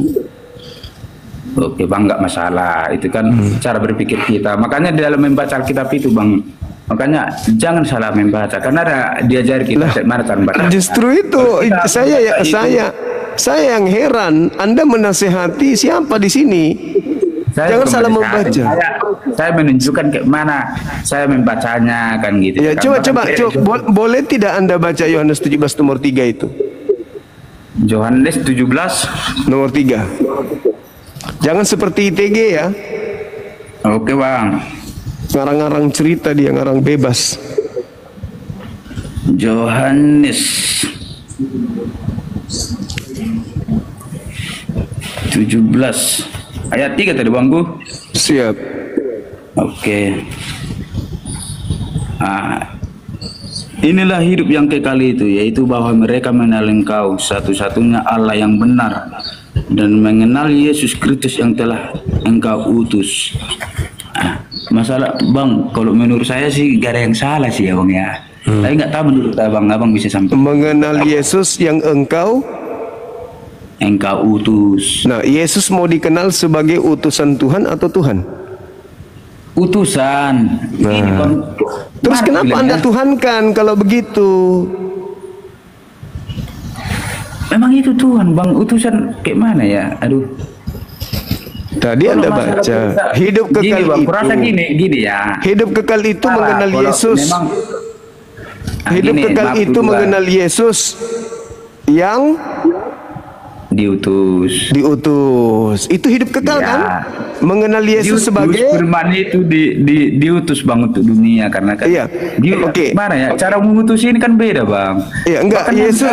Speaker 2: Oke Bang, nggak masalah. Itu kan cara berpikir kita. Makanya di dalam membaca Alkitab itu Bang, makanya jangan salah membaca karena ada diajari kita mana cara membaca.
Speaker 1: Justru itu saya yang heran. Anda menasehati siapa di sini? Jangan
Speaker 2: bukan
Speaker 1: salah
Speaker 2: menasihati.
Speaker 1: membaca.
Speaker 2: Saya menunjukkan ke mana saya membacanya kan gitu.
Speaker 1: Ya,
Speaker 2: kan.
Speaker 1: coba boleh tidak Anda baca Yohanes 17 nomor 3 itu?
Speaker 2: Yohanes 17
Speaker 1: Nomor 3. Jangan seperti ITG ya.
Speaker 2: Oke Bang.
Speaker 1: Ngarang-ngarang cerita dia, ngarang bebas.
Speaker 2: Yohanes 17 ayat 3 tadi Bangku.
Speaker 1: Siap.
Speaker 2: Oke. Inilah hidup yang kekal itu, yaitu bahwa mereka mengenal Engkau satu-satunya Allah yang benar dan mengenal Yesus Kristus yang telah Engkau utus. Masalah Bang, kalau menurut saya sih gak ada yang salah sih ya Bang ya. Tapi nggak tahu menurut Abang bisa sampai
Speaker 1: Mengenal Yesus yang Engkau
Speaker 2: utus.
Speaker 1: Nah, Yesus mau dikenal sebagai utusan Tuhan atau Tuhan?
Speaker 2: Utusan. Ini Bang.
Speaker 1: Terus
Speaker 2: Mana
Speaker 1: kenapa
Speaker 2: bilangnya?
Speaker 1: Anda tuhankan kalau begitu?
Speaker 2: Memang itu Tuhan Bang, utusan kayak mana ya? Aduh.
Speaker 1: Tadi
Speaker 2: Kalau
Speaker 1: Anda
Speaker 2: masalah
Speaker 1: baca
Speaker 2: kita-
Speaker 1: hidup
Speaker 2: gini,
Speaker 1: kekal
Speaker 2: Bang,
Speaker 1: itu.
Speaker 2: kurasa gini ya.
Speaker 1: Hidup kekal itu
Speaker 2: Salah,
Speaker 1: mengenal
Speaker 2: kalau
Speaker 1: Yesus.
Speaker 2: memang-
Speaker 1: Hidup
Speaker 2: gini,
Speaker 1: kekal
Speaker 2: maaf
Speaker 1: itu
Speaker 2: dulu, Bang.
Speaker 1: mengenal Yesus yang Diutus. Itu hidup kekal
Speaker 2: Ya.
Speaker 1: kan? Mengenal Yesus sebagai
Speaker 2: firman itu diutus Bang untuk dunia karena kan
Speaker 1: Iya.
Speaker 2: dia
Speaker 1: Oke.
Speaker 2: mana ya cara mengutus ini kan beda Bang.
Speaker 1: ya enggak
Speaker 2: Bahkan
Speaker 1: Yesus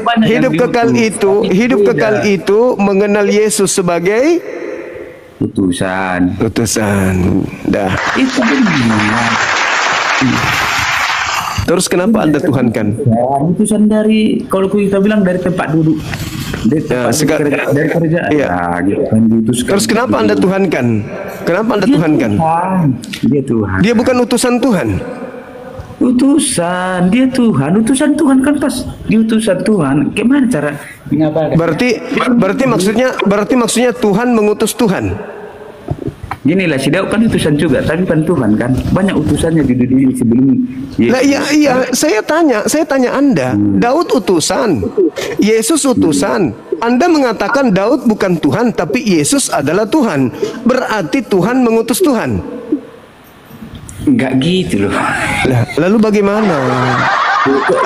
Speaker 2: banyak yang
Speaker 1: hidup kekal
Speaker 2: diutus.
Speaker 1: hidup
Speaker 2: Beda.
Speaker 1: kekal itu mengenal Yesus sebagai
Speaker 2: utusan.
Speaker 1: Dah.
Speaker 2: Itu benar.
Speaker 1: Terus kenapa Anda tuhankan?
Speaker 2: Ya, utusan dari kalau kita bilang dari tempat duduk. Dari
Speaker 1: Ya,
Speaker 2: tempat dari kerjaan.
Speaker 1: Iya.
Speaker 2: Ya, gitu kan diutuskan.
Speaker 1: Terus kenapa Anda tuhankan? Kenapa Anda tuhankan?
Speaker 2: Dia Tuhan.
Speaker 1: Dia bukan utusan Tuhan.
Speaker 2: Utusan, dia Tuhan, utusan Tuhan kan pas di utusan Tuhan. Gimana cara mengabarkan?
Speaker 1: Berarti maksudnya Tuhan mengutus Tuhan.
Speaker 2: Gini lah, si Daud kan utusan juga, tapi kan Tuhan kan banyak utusannya di dunia ini sebelum.
Speaker 1: Lah iya, saya tanya Anda, Daud utusan, Yesus utusan. Anda mengatakan Daud bukan Tuhan, tapi Yesus adalah Tuhan. Berarti Tuhan mengutus Tuhan.
Speaker 2: Enggak gitu loh.
Speaker 1: Lah, lalu bagaimana?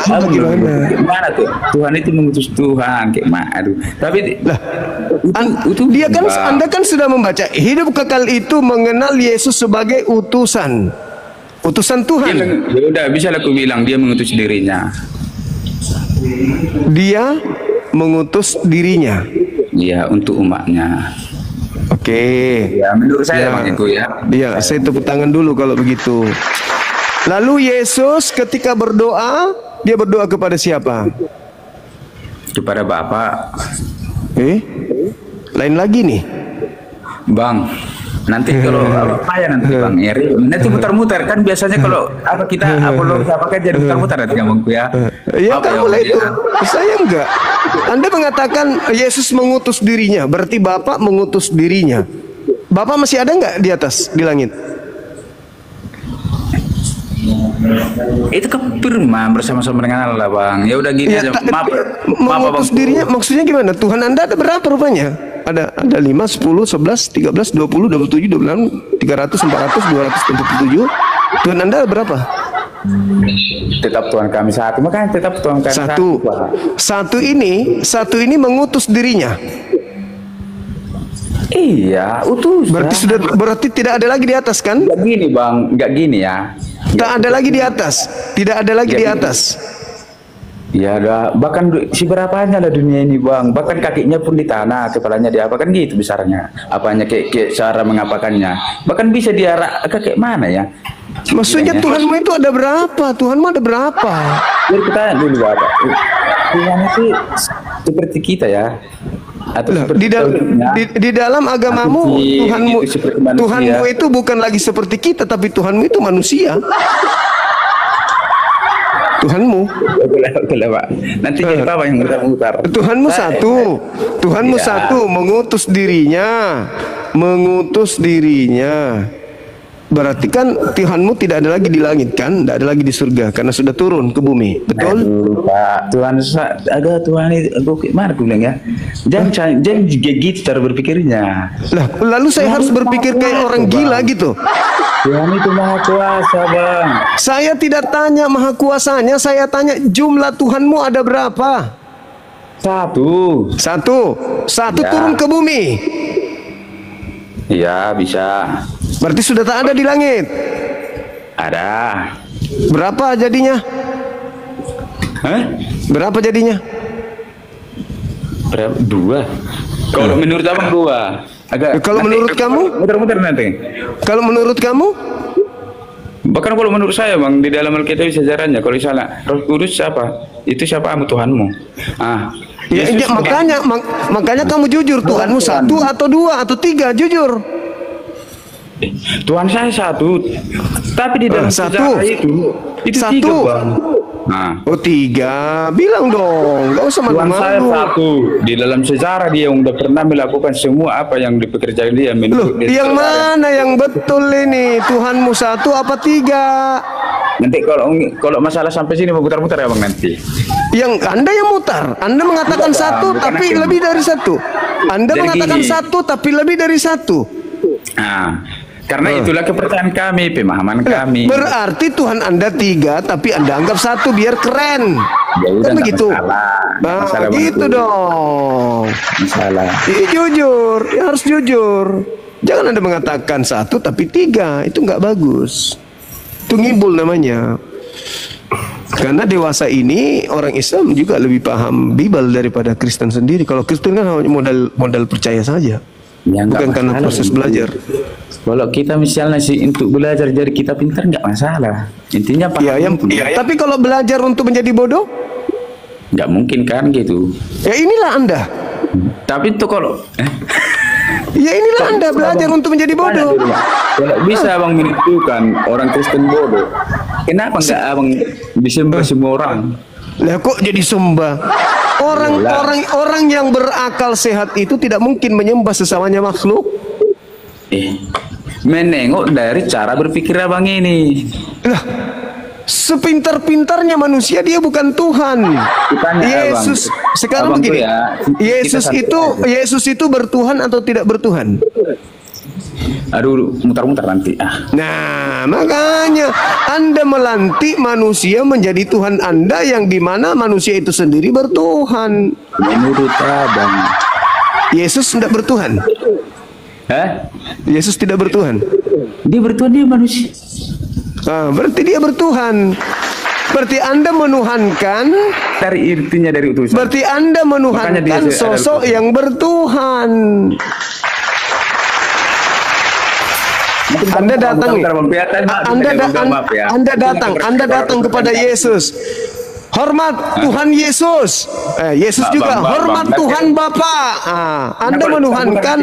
Speaker 1: Bagaimana?
Speaker 2: Gimana tuh? Tuhan itu mengutus Tuhan kayak mana? Aduh. Tapi
Speaker 1: Lah, dia kan Anda kan sudah membaca hidup kekal itu mengenal Yesus sebagai utusan. Utusan Tuhan.
Speaker 2: ya udah bisa lah aku bilang dia mengutus dirinya.
Speaker 1: Dia mengutus dirinya.
Speaker 2: Ya untuk umatnya.
Speaker 1: Oke.
Speaker 2: Ya menurut saya
Speaker 1: Ya.
Speaker 2: Bang itu ya.
Speaker 1: Iya, saya tepuk tangan dulu kalau begitu. Lalu Yesus ketika berdoa, dia berdoa kepada siapa?
Speaker 2: Kepada Bapak.
Speaker 1: Lain lagi nih.
Speaker 2: Bang, nanti kalau apa ya nanti Bang Eri, nanti muter-muter kan biasanya kalau apa kita apologi apa kan jadi muter-muter nanti ngomongku ya.
Speaker 1: Ya
Speaker 2: Apa
Speaker 1: kamu lah itu. Saya enggak. Anda mengatakan Yesus mengutus dirinya, berarti Bapak mengutus dirinya. Bapak masih ada enggak di atas, di langit?
Speaker 2: Itu kan firman bersama-sama dengan Allah Bang. Ya udah gini aja. Maaf
Speaker 1: mengutus
Speaker 2: Bang.
Speaker 1: dirinya maksudnya gimana? Tuhan Anda ada berapa rupanya? Ada 5, 10, 11, 13, 20, 27, 26, 300, 400, 277. Tuhan Anda ada berapa?
Speaker 2: Tetap Tuhan kami satu. Makanya tetap Tuhan kami
Speaker 1: Satu.
Speaker 2: Bang.
Speaker 1: Satu ini mengutus dirinya.
Speaker 2: Iya, utus.
Speaker 1: Berarti tidak ada lagi di atas kan?
Speaker 2: Enggak gini Bang, enggak gini ya.
Speaker 1: Tak ada lagi di atas. Tidak ada lagi di atas.
Speaker 2: Ya ada, bahkan si berapanya lah dunia ini Bang. Bahkan kakinya pun di tanah, kepalanya di apa kan gitu besarnya. Apanya kayak cara mengapakannya. Bahkan bisa diarah kayak mana ya?
Speaker 1: Maksudnya Tuhanmu itu ada berapa? Tuhanmu ada berapa?
Speaker 2: Jadi kita tanya dulu Bapak. Tuhan itu seperti kita ya. Atau
Speaker 1: Lah,
Speaker 2: seperti
Speaker 1: di dalam agamamu Tuhanmu
Speaker 2: gitu, seperti manusia.
Speaker 1: Tuhanmu itu bukan lagi seperti kita, tapi Tuhanmu itu manusia. Tuhanmu.
Speaker 2: Oke, Pak. Nanti jadi apa yang mutar-mutar?
Speaker 1: Tuhanmu satu. Tuhanmu
Speaker 2: Ya.
Speaker 1: satu, mengutus dirinya. Mengutus dirinya. Berarti kan Tuhanmu tidak ada lagi di langit kan? Tidak ada lagi di surga karena sudah turun ke bumi. Betul?
Speaker 2: Aduh, Pak, ada Tuhan itu gimana aku bilang ya? Jangan gitu cara berpikirnya.
Speaker 1: Lah, lalu saya harus berpikir kayak orang gila gitu.
Speaker 2: Tuhan itu maha kuasa, Bang.
Speaker 1: Saya tidak tanya maha kuasanya, saya tanya jumlah Tuhanmu ada berapa?
Speaker 2: Satu.
Speaker 1: Satu
Speaker 2: Ya.
Speaker 1: turun ke bumi.
Speaker 2: Iya, bisa.
Speaker 1: Berarti sudah tak ada di langit.
Speaker 2: Ada.
Speaker 1: Berapa jadinya?
Speaker 2: Hah?
Speaker 1: Berapa jadinya?
Speaker 2: Berapa? Dua. Kalau menurut Abang dua.
Speaker 1: Kalau menurut kamu?
Speaker 2: Muter-muter nanti.
Speaker 1: Kalau menurut kamu?
Speaker 2: Bahkan kalau menurut saya Bang, di dalam Alkitab sejarahnya kalau misalnya Roh Kudus siapa? Itu siapa? Tuhanmu.
Speaker 1: Ya,
Speaker 2: Yesus
Speaker 1: makanya kamu jujur, Tuhanmu satu atau dua atau tiga, jujur.
Speaker 2: Tuhan saya satu. Tapi di dalam
Speaker 1: Satu.
Speaker 2: sejarah itu
Speaker 1: Satu.
Speaker 2: tiga Bang.
Speaker 1: Oh tiga, bilang dong, nggak usah
Speaker 2: Tuhan saya
Speaker 1: malu-malu.
Speaker 2: satu. Di dalam sejarah dia udah pernah melakukan semua apa yang dipekerjakan dia.
Speaker 1: Loh, yang mana yang betul ini? Tuhanmu satu apa tiga?
Speaker 2: Nanti kalau masalah sampai sini mau putar-putar ya Bang nanti.
Speaker 1: Yang Anda yang mutar. Anda mengatakan
Speaker 2: Tidak, Bang,
Speaker 1: satu
Speaker 2: bukan
Speaker 1: tapi
Speaker 2: hakim.
Speaker 1: lebih dari satu. Anda
Speaker 2: Jadi
Speaker 1: mengatakan
Speaker 2: gini.
Speaker 1: satu tapi lebih dari satu.
Speaker 2: Nah, Karena itulah kepercayaan kami, pemahaman kami.
Speaker 1: Berarti Tuhan Anda 3, tapi Anda anggap 1 biar keren.
Speaker 2: Ya udah,
Speaker 1: Kan
Speaker 2: nggak
Speaker 1: begitu.
Speaker 2: masalah. Nggak
Speaker 1: Nah,
Speaker 2: masalah, Bang.
Speaker 1: gitu dong.
Speaker 2: Masalah.
Speaker 1: Jujur, ya harus jujur. Jangan Anda mengatakan 1 tapi 3, itu nggak bagus. Itu ngibul namanya. Karena dewasa ini orang Islam juga lebih paham Bible daripada Kristen sendiri. Kalau Kristen kan hanya modal percaya saja,
Speaker 2: Ya, nggak
Speaker 1: bukan karena
Speaker 2: masalah,
Speaker 1: proses
Speaker 2: Bang.
Speaker 1: belajar.
Speaker 2: Kalau kita misalnya sih untuk belajar jadi kita pintar nggak masalah. Intinya paham.
Speaker 1: Ya, tapi kalau belajar untuk menjadi bodoh,
Speaker 2: Nggak mungkin kan gitu.
Speaker 1: ya inilah Anda.
Speaker 2: Tapi itu kalau
Speaker 1: Ya inilah Anda belajar untuk menjadi bodoh.
Speaker 2: kalau bisa abang menentukan orang Kristen bodoh, kenapa nggak abang disembah semua orang?
Speaker 1: Lah kok jadi sembah? Orang yang berakal sehat itu tidak mungkin menyembah sesamanya makhluk.
Speaker 2: Menengok dari cara berpikir abang ini.
Speaker 1: Lah, sepintar-pintarnya manusia dia bukan Tuhan.
Speaker 2: Ditanya,
Speaker 1: Yesus
Speaker 2: Abang.
Speaker 1: sekarang
Speaker 2: Abang
Speaker 1: begini.
Speaker 2: tuh ya,
Speaker 1: Yesus itu bertuhan atau tidak bertuhan?
Speaker 2: Aduh, mutar-mutar nanti.
Speaker 1: Nah, makanya Anda melantik manusia menjadi Tuhan Anda yang dimana manusia itu sendiri bertuhan.
Speaker 2: Menurut abang.
Speaker 1: Yesus tidak bertuhan.
Speaker 2: Hah?
Speaker 1: Yesus tidak bertuhan.
Speaker 2: Dia bertuhan, dia manusia.
Speaker 1: Ah, berarti dia bertuhan. Berarti Anda menuhankan.
Speaker 2: Dari intinya dari utusan.
Speaker 1: Berarti Anda
Speaker 2: Makanya dia
Speaker 1: menuhankan sosok yang bertuhan. Anda datang nih. Anda datang kepada Yesus. Hormat Tuhan Yesus. Yesus juga hormat Tuhan Bapa. Anda menuhankan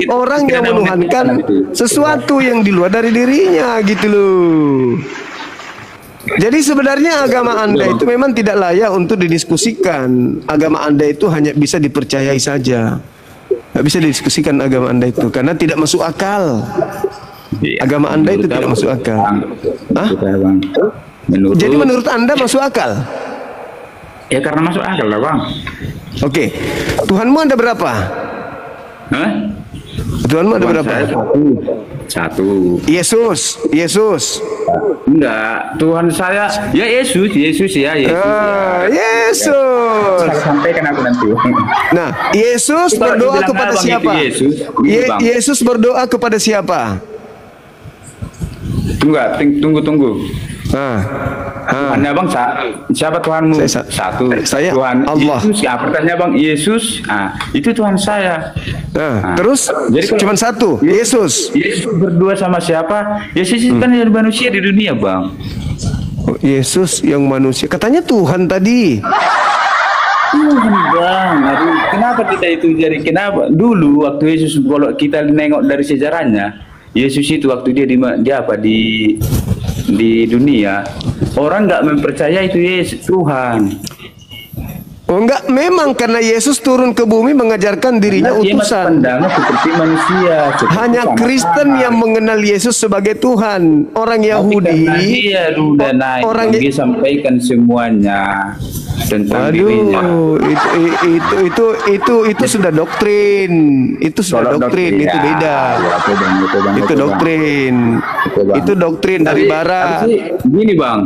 Speaker 1: orang yang menuhankan sesuatu yang di luar dari dirinya gitu loh. Jadi sebenarnya agama Anda itu memang tidak layak untuk didiskusikan. Agama Anda itu hanya bisa dipercayai saja. Tidak bisa didiskusikan agama Anda itu karena tidak masuk akal. Agama Anda itu tidak masuk akal. Jadi menurut Anda masuk akal?
Speaker 2: Ya karena masuk akal lah bang.
Speaker 1: Oke, Tuhanmu ada berapa?
Speaker 2: Hah?
Speaker 1: Tuhanmu ada
Speaker 2: Tuhan
Speaker 1: berapa?
Speaker 2: saya satu.
Speaker 1: Yesus.
Speaker 2: Enggak, Tuhan saya ya Yesus ya Yesus.
Speaker 1: Yesus.
Speaker 2: Saya sampaikan aku nanti.
Speaker 1: Nah, Yesus
Speaker 2: Kalau
Speaker 1: berdoa
Speaker 2: dibilang
Speaker 1: kepada
Speaker 2: abang
Speaker 1: siapa?
Speaker 2: itu Yesus, gitu, Bang.
Speaker 1: Yesus berdoa kepada siapa?
Speaker 2: Tunggu. Tuhannya bang siapa Tuhanmu? Satu.
Speaker 1: Saya
Speaker 2: Tuhan
Speaker 1: Allah.
Speaker 2: Yesus. Ya pertanyaan bang Yesus. Itu Tuhan saya.
Speaker 1: Terus
Speaker 2: jadi
Speaker 1: cuma satu, Yesus.
Speaker 2: Yesus berdua sama siapa? Yesus itu kan yang manusia di dunia bang.
Speaker 1: Yesus yang manusia. Katanya Tuhan tadi.
Speaker 2: Tuhan bang. Aduh, kenapa kita itu jadi kenapa? Dulu waktu Yesus kalau kita nengok dari sejarahnya, Yesus itu waktu dia di dunia, orang nggak mempercayai itu Yesus Tuhan.
Speaker 1: Oh enggak, memang karena Yesus turun ke bumi mengajarkan dirinya
Speaker 2: Dia masih
Speaker 1: utusan.
Speaker 2: pandangnya seperti manusia. seperti
Speaker 1: Hanya
Speaker 2: sama
Speaker 1: Kristen
Speaker 2: anak.
Speaker 1: yang mengenal Yesus sebagai Tuhan. Orang
Speaker 2: Tapi
Speaker 1: Yahudi,
Speaker 2: karena dia udah naik, dia sampaikan semuanya tentang dirinya.
Speaker 1: itu sudah doktrin. Itu sudah
Speaker 2: Kalau
Speaker 1: doktrin,
Speaker 2: doktrin,
Speaker 1: itu
Speaker 2: ya,
Speaker 1: beda.
Speaker 2: ya, bang.
Speaker 1: Itu doktrin.
Speaker 2: Bang.
Speaker 1: Itu doktrin dari barat.
Speaker 2: Tapi gini bang,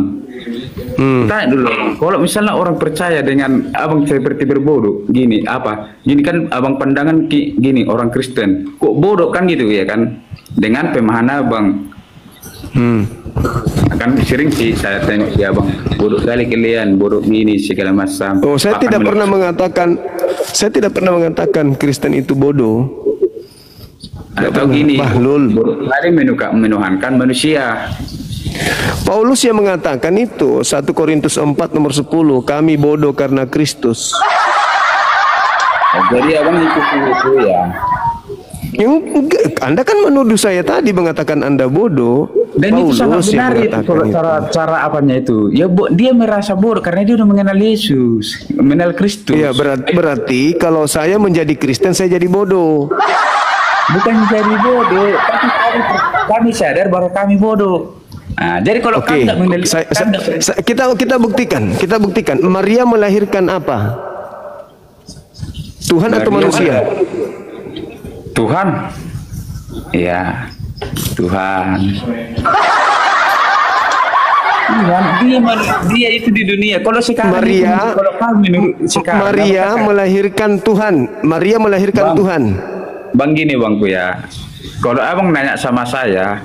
Speaker 2: tanya dulu, kalau misalnya orang percaya dengan abang seperti berbodoh, gini kan abang pandangan gini orang Kristen, kok bodoh kan gitu ya kan, dengan pemahaman abang. Kan sering sih saya tengok si abang bodoh kali kalian, bodoh ini segala macam.
Speaker 1: Oh, saya tidak pernah mengatakan Kristen itu bodoh.
Speaker 2: Atau gini,
Speaker 1: Bahlul.
Speaker 2: bodoh kali menuhankan manusia.
Speaker 1: Paulus yang mengatakan itu 1 Korintus 4 nomor 10, kami bodoh karena Kristus.
Speaker 2: Jadi abang itu ya.
Speaker 1: Anda kan menuduh saya tadi mengatakan Anda bodoh.
Speaker 2: Dan itu sangat
Speaker 1: Paulus yang
Speaker 2: benar itu
Speaker 1: mengatakan
Speaker 2: cara apanya itu. Ya dia merasa bodoh karena dia udah mengenal Yesus, mengenal Kristus.
Speaker 1: Iya, berarti kalau saya menjadi Kristen saya jadi bodoh.
Speaker 2: Bukan jadi bodoh, tapi kami sadar bahwa kami bodoh. Jadi kalau
Speaker 1: Oke,
Speaker 2: kami nggak mengenal
Speaker 1: kita buktikan. Maria melahirkan apa? Tuhan atau
Speaker 2: Maria
Speaker 1: manusia?
Speaker 2: Tuhan. Ya. Tuhan. Dia itu di dunia. Kalau sekarang kalau kami sekarang,
Speaker 1: Maria melahirkan Tuhan. Maria melahirkan
Speaker 2: Bang.
Speaker 1: Tuhan.
Speaker 2: Bang gini bangku ya. Kalau abang nanya sama saya,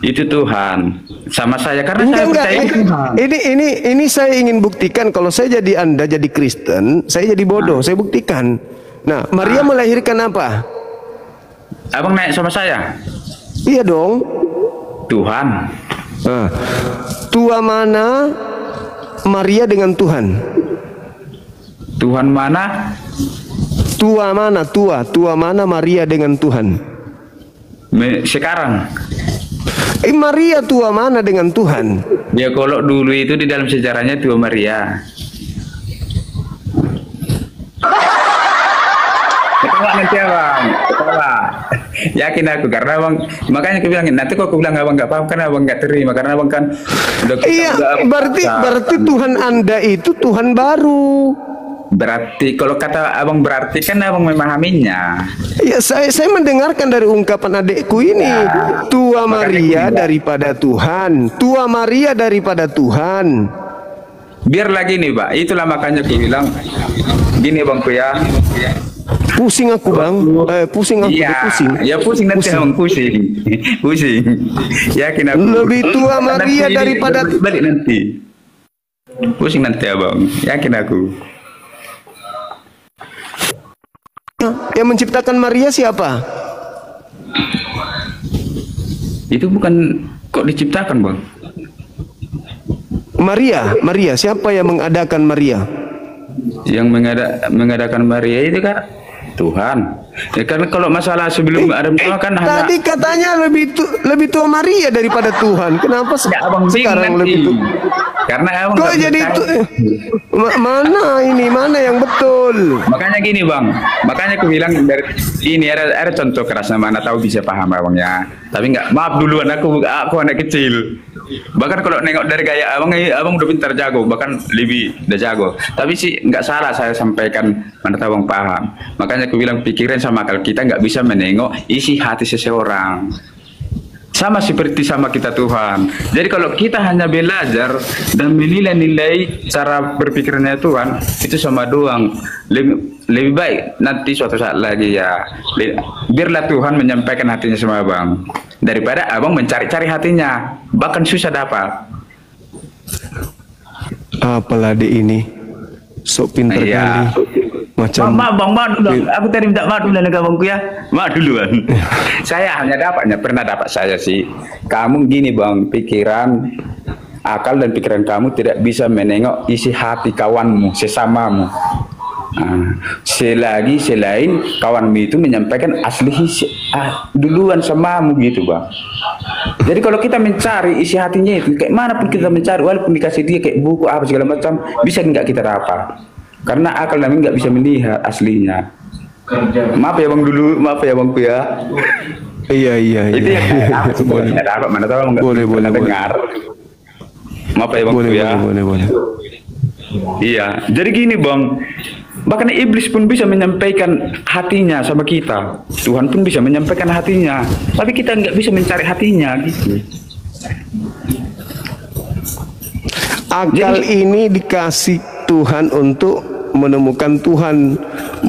Speaker 2: itu Tuhan. Sama saya karena saya percaya itu Tuhan.
Speaker 1: Ini saya ingin buktikan kalau saya jadi Anda jadi Kristen, saya jadi bodoh. Saya buktikan. Nah, Maria melahirkan apa?
Speaker 2: Abang nanya sama saya,
Speaker 1: Iya dong.
Speaker 2: Tuhan.
Speaker 1: Nah, tua mana Maria dengan Tuhan?
Speaker 2: Tuhan mana?
Speaker 1: Tua mana? Tua mana Maria dengan Tuhan?
Speaker 2: Sekarang.
Speaker 1: Maria tua mana dengan Tuhan?
Speaker 2: Ya kalau dulu itu di dalam sejarahnya Tua Maria. Ketawa nanti abang, ketawa. Yakin aku karena abang, makanya aku bilang nanti kok aku bilang abang nggak paham kan abang nggak terima karena abang kan udah.
Speaker 1: Iya, berarti Tuhan Anda itu Tuhan baru.
Speaker 2: Berarti kalau kata abang berarti kan abang memahaminya.
Speaker 1: Ya saya mendengarkan dari ungkapan adekku ini. Tua Maria daripada Tuhan. Tua Maria daripada Tuhan.
Speaker 2: Biar lagi nih Pak, itulah makanya aku bilang gini bangku ya.
Speaker 1: Pusing aku bang, pusing aku,
Speaker 2: Iya,
Speaker 1: pusing.
Speaker 2: ya pusing nanti abang pusing, pusing. Yakin aku.
Speaker 1: Lebih tua Maria
Speaker 2: Nanti
Speaker 1: daripada
Speaker 2: balik nanti. Pusing nanti abang, yakin aku.
Speaker 1: yang menciptakan Maria siapa?
Speaker 2: Itu bukan kok diciptakan bang?
Speaker 1: Maria, siapa yang mengadakan Maria?
Speaker 2: Yang mengadakan Maria itu kan Tuhan. Ya kan kalau masalah sebelum Adam Noah kan hanya
Speaker 1: Tadi katanya lebih tua Maria daripada Tuhan. Kenapa
Speaker 2: ya, abang
Speaker 1: sekarang
Speaker 2: nanti.
Speaker 1: lebih tua?
Speaker 2: Karena abang
Speaker 1: Kok
Speaker 2: nggak
Speaker 1: jadi itu?
Speaker 2: percaya.
Speaker 1: Mana yang betul?
Speaker 2: Makanya gini bang, makanya aku bilang dari ini ada contoh kerasnya mana tahu bisa paham abang ya. Tapi nggak, maaf duluan aku anak kecil. Bahkan kalau nengok dari gaya abang udah pintar jago, bahkan lebih udah jago. Tapi sih nggak salah saya sampaikan mana tahu abang paham. Makanya aku bilang pikiran sama akal kita nggak bisa menengok isi hati seseorang. Sama seperti sama kita Tuhan. Jadi kalau kita hanya belajar dan menilai-nilai cara berpikirnya Tuhan, itu sama doang. Lebih baik nanti suatu saat lagi ya. Biarlah Tuhan menyampaikan hatinya sama abang. Daripada abang mencari-cari hatinya. Bahkan susah dapat.
Speaker 1: Apalah di ini. Sok pintar
Speaker 2: Iya.
Speaker 1: kali. Macam
Speaker 2: Maaf dulu. Aku tadi minta maaf dulu dengan abangku ya. Maaf duluan. Saya hanya pernah dapat saya sih. Kamu gini bang, pikiran, akal dan pikiran kamu tidak bisa menengok isi hati kawanmu, sesamamu. Selain kawanmu itu menyampaikan asli duluan samamu gitu bang. Jadi kalau kita mencari isi hatinya itu, kayak mana pun kita mencari, walaupun dikasih dia kayak buku apa segala macam, bisa nggak kita dapat. Karena akal kami nggak bisa melihat aslinya. Maaf ya bang dulu, maaf ya bangku ya.
Speaker 1: Iya.
Speaker 2: Itu yang boleh dapat, mana tahu nggak
Speaker 1: Boleh.
Speaker 2: dengar. Maaf ya bangku ya.
Speaker 1: Boleh.
Speaker 2: Iya, jadi gini bang. Bahkan iblis pun bisa menyampaikan hatinya sama kita. Tuhan pun bisa menyampaikan hatinya. Tapi kita nggak bisa mencari hatinya gitu.
Speaker 1: Akal ini dikasih Tuhan untuk menemukan Tuhan,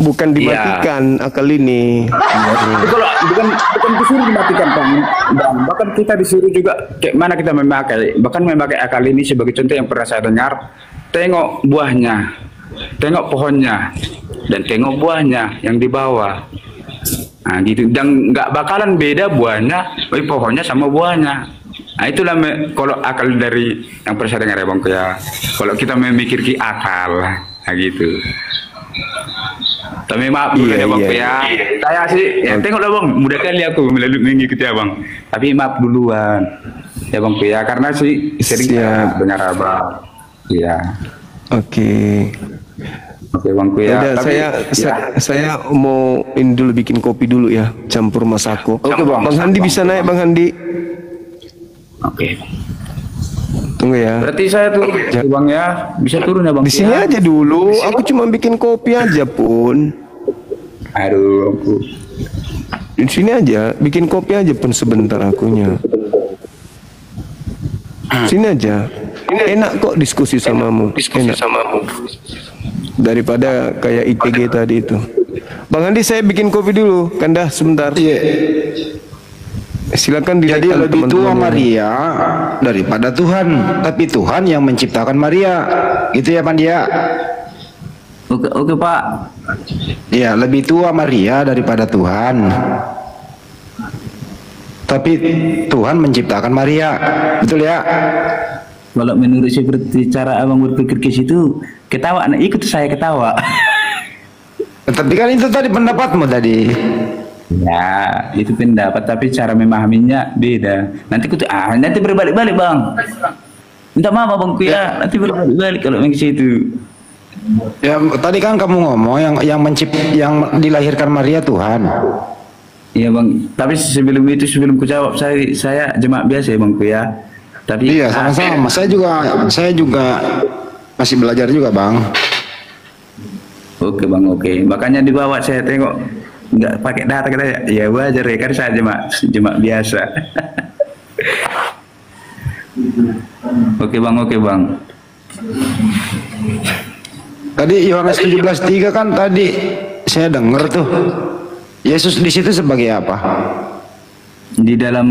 Speaker 1: bukan dimatikan akal ini.
Speaker 2: Itu kalau bukan disuruh dimatikan bang, bahkan kita disuruh juga kayak mana kita memakai, bahkan memakai akal ini sebagai contoh yang pernah saya dengar. Tengok buahnya, tengok pohonnya, dan tengok buahnya yang di bawah. Nah gitu, dan nggak bakalan beda buahnya, pohonnya sama buahnya. Nah itulah kalau akal dari yang pernah saya dengar ya bang ya. Kalau kita memikir akal, nah gitu. Tapi maaf dulu ya bang ya. Saya sih ya, tengoklah bang, mudah kali aku mengikuti abang. Tapi maaf duluan ya bang ya, karena sih sering dengar abang. Iya.
Speaker 1: Oke.
Speaker 2: Oke bang ya.
Speaker 1: Udah, saya mau ini dulu bikin kopi dulu ya, campur masako. Oke bang Handi bisa naik bang Handi.
Speaker 2: Oke.
Speaker 1: Tunggu ya.
Speaker 2: Berarti saya tuh bang ya bisa turun ya bang.
Speaker 1: Di sini aja dulu. Aku cuma bikin kopi aja pun.
Speaker 2: Aduh.
Speaker 1: Di sini aja, bikin kopi aja pun sebentar akunya. Sini aja. Enak kok diskusi samamu. Enak. Daripada kayak ITG tadi itu. Bang Andi, saya bikin kopi dulu. Kan dah sebentar.
Speaker 7: Iya.
Speaker 1: Silakan
Speaker 7: Jadi
Speaker 1: dilihat
Speaker 7: lebih tua
Speaker 1: teman-teman.
Speaker 7: Maria daripada Tuhan, tapi Tuhan yang menciptakan Maria. Gitu ya Pandia?
Speaker 2: Oke Pak.
Speaker 7: Iya, lebih tua Maria daripada Tuhan. Tapi Tuhan menciptakan Maria. Betul ya?
Speaker 2: Kalau menurut seperti cara abang berpikir ke situ, ketawa, nah ikut saya ketawa.
Speaker 7: Tapi kan itu tadi pendapatmu tadi.
Speaker 2: Ya, itu pendapat, tapi cara memahaminya beda. Nanti nanti berbalik-balik bang. Minta maaf abangku ya, nanti berbalik-balik kalau yang ke situ.
Speaker 7: Ya, tadi kan kamu ngomong yang dilahirkan Maria Tuhan.
Speaker 2: Iya bang, tapi sebelum ku jawab, saya jemaat biasa ya bangku ya. Tapi
Speaker 7: Iya, sama-sama. Saya juga masih belajar juga, Bang.
Speaker 2: Oke bang, oke. Makanya dibawa saya tengok nggak pakai data kita ya wajar ya, kan saya jemaat biasa. Oke bang.
Speaker 7: Tadi Yohanes 17:3 kan tadi saya dengar tuh. Yesus di situ sebagai apa?
Speaker 2: Di dalam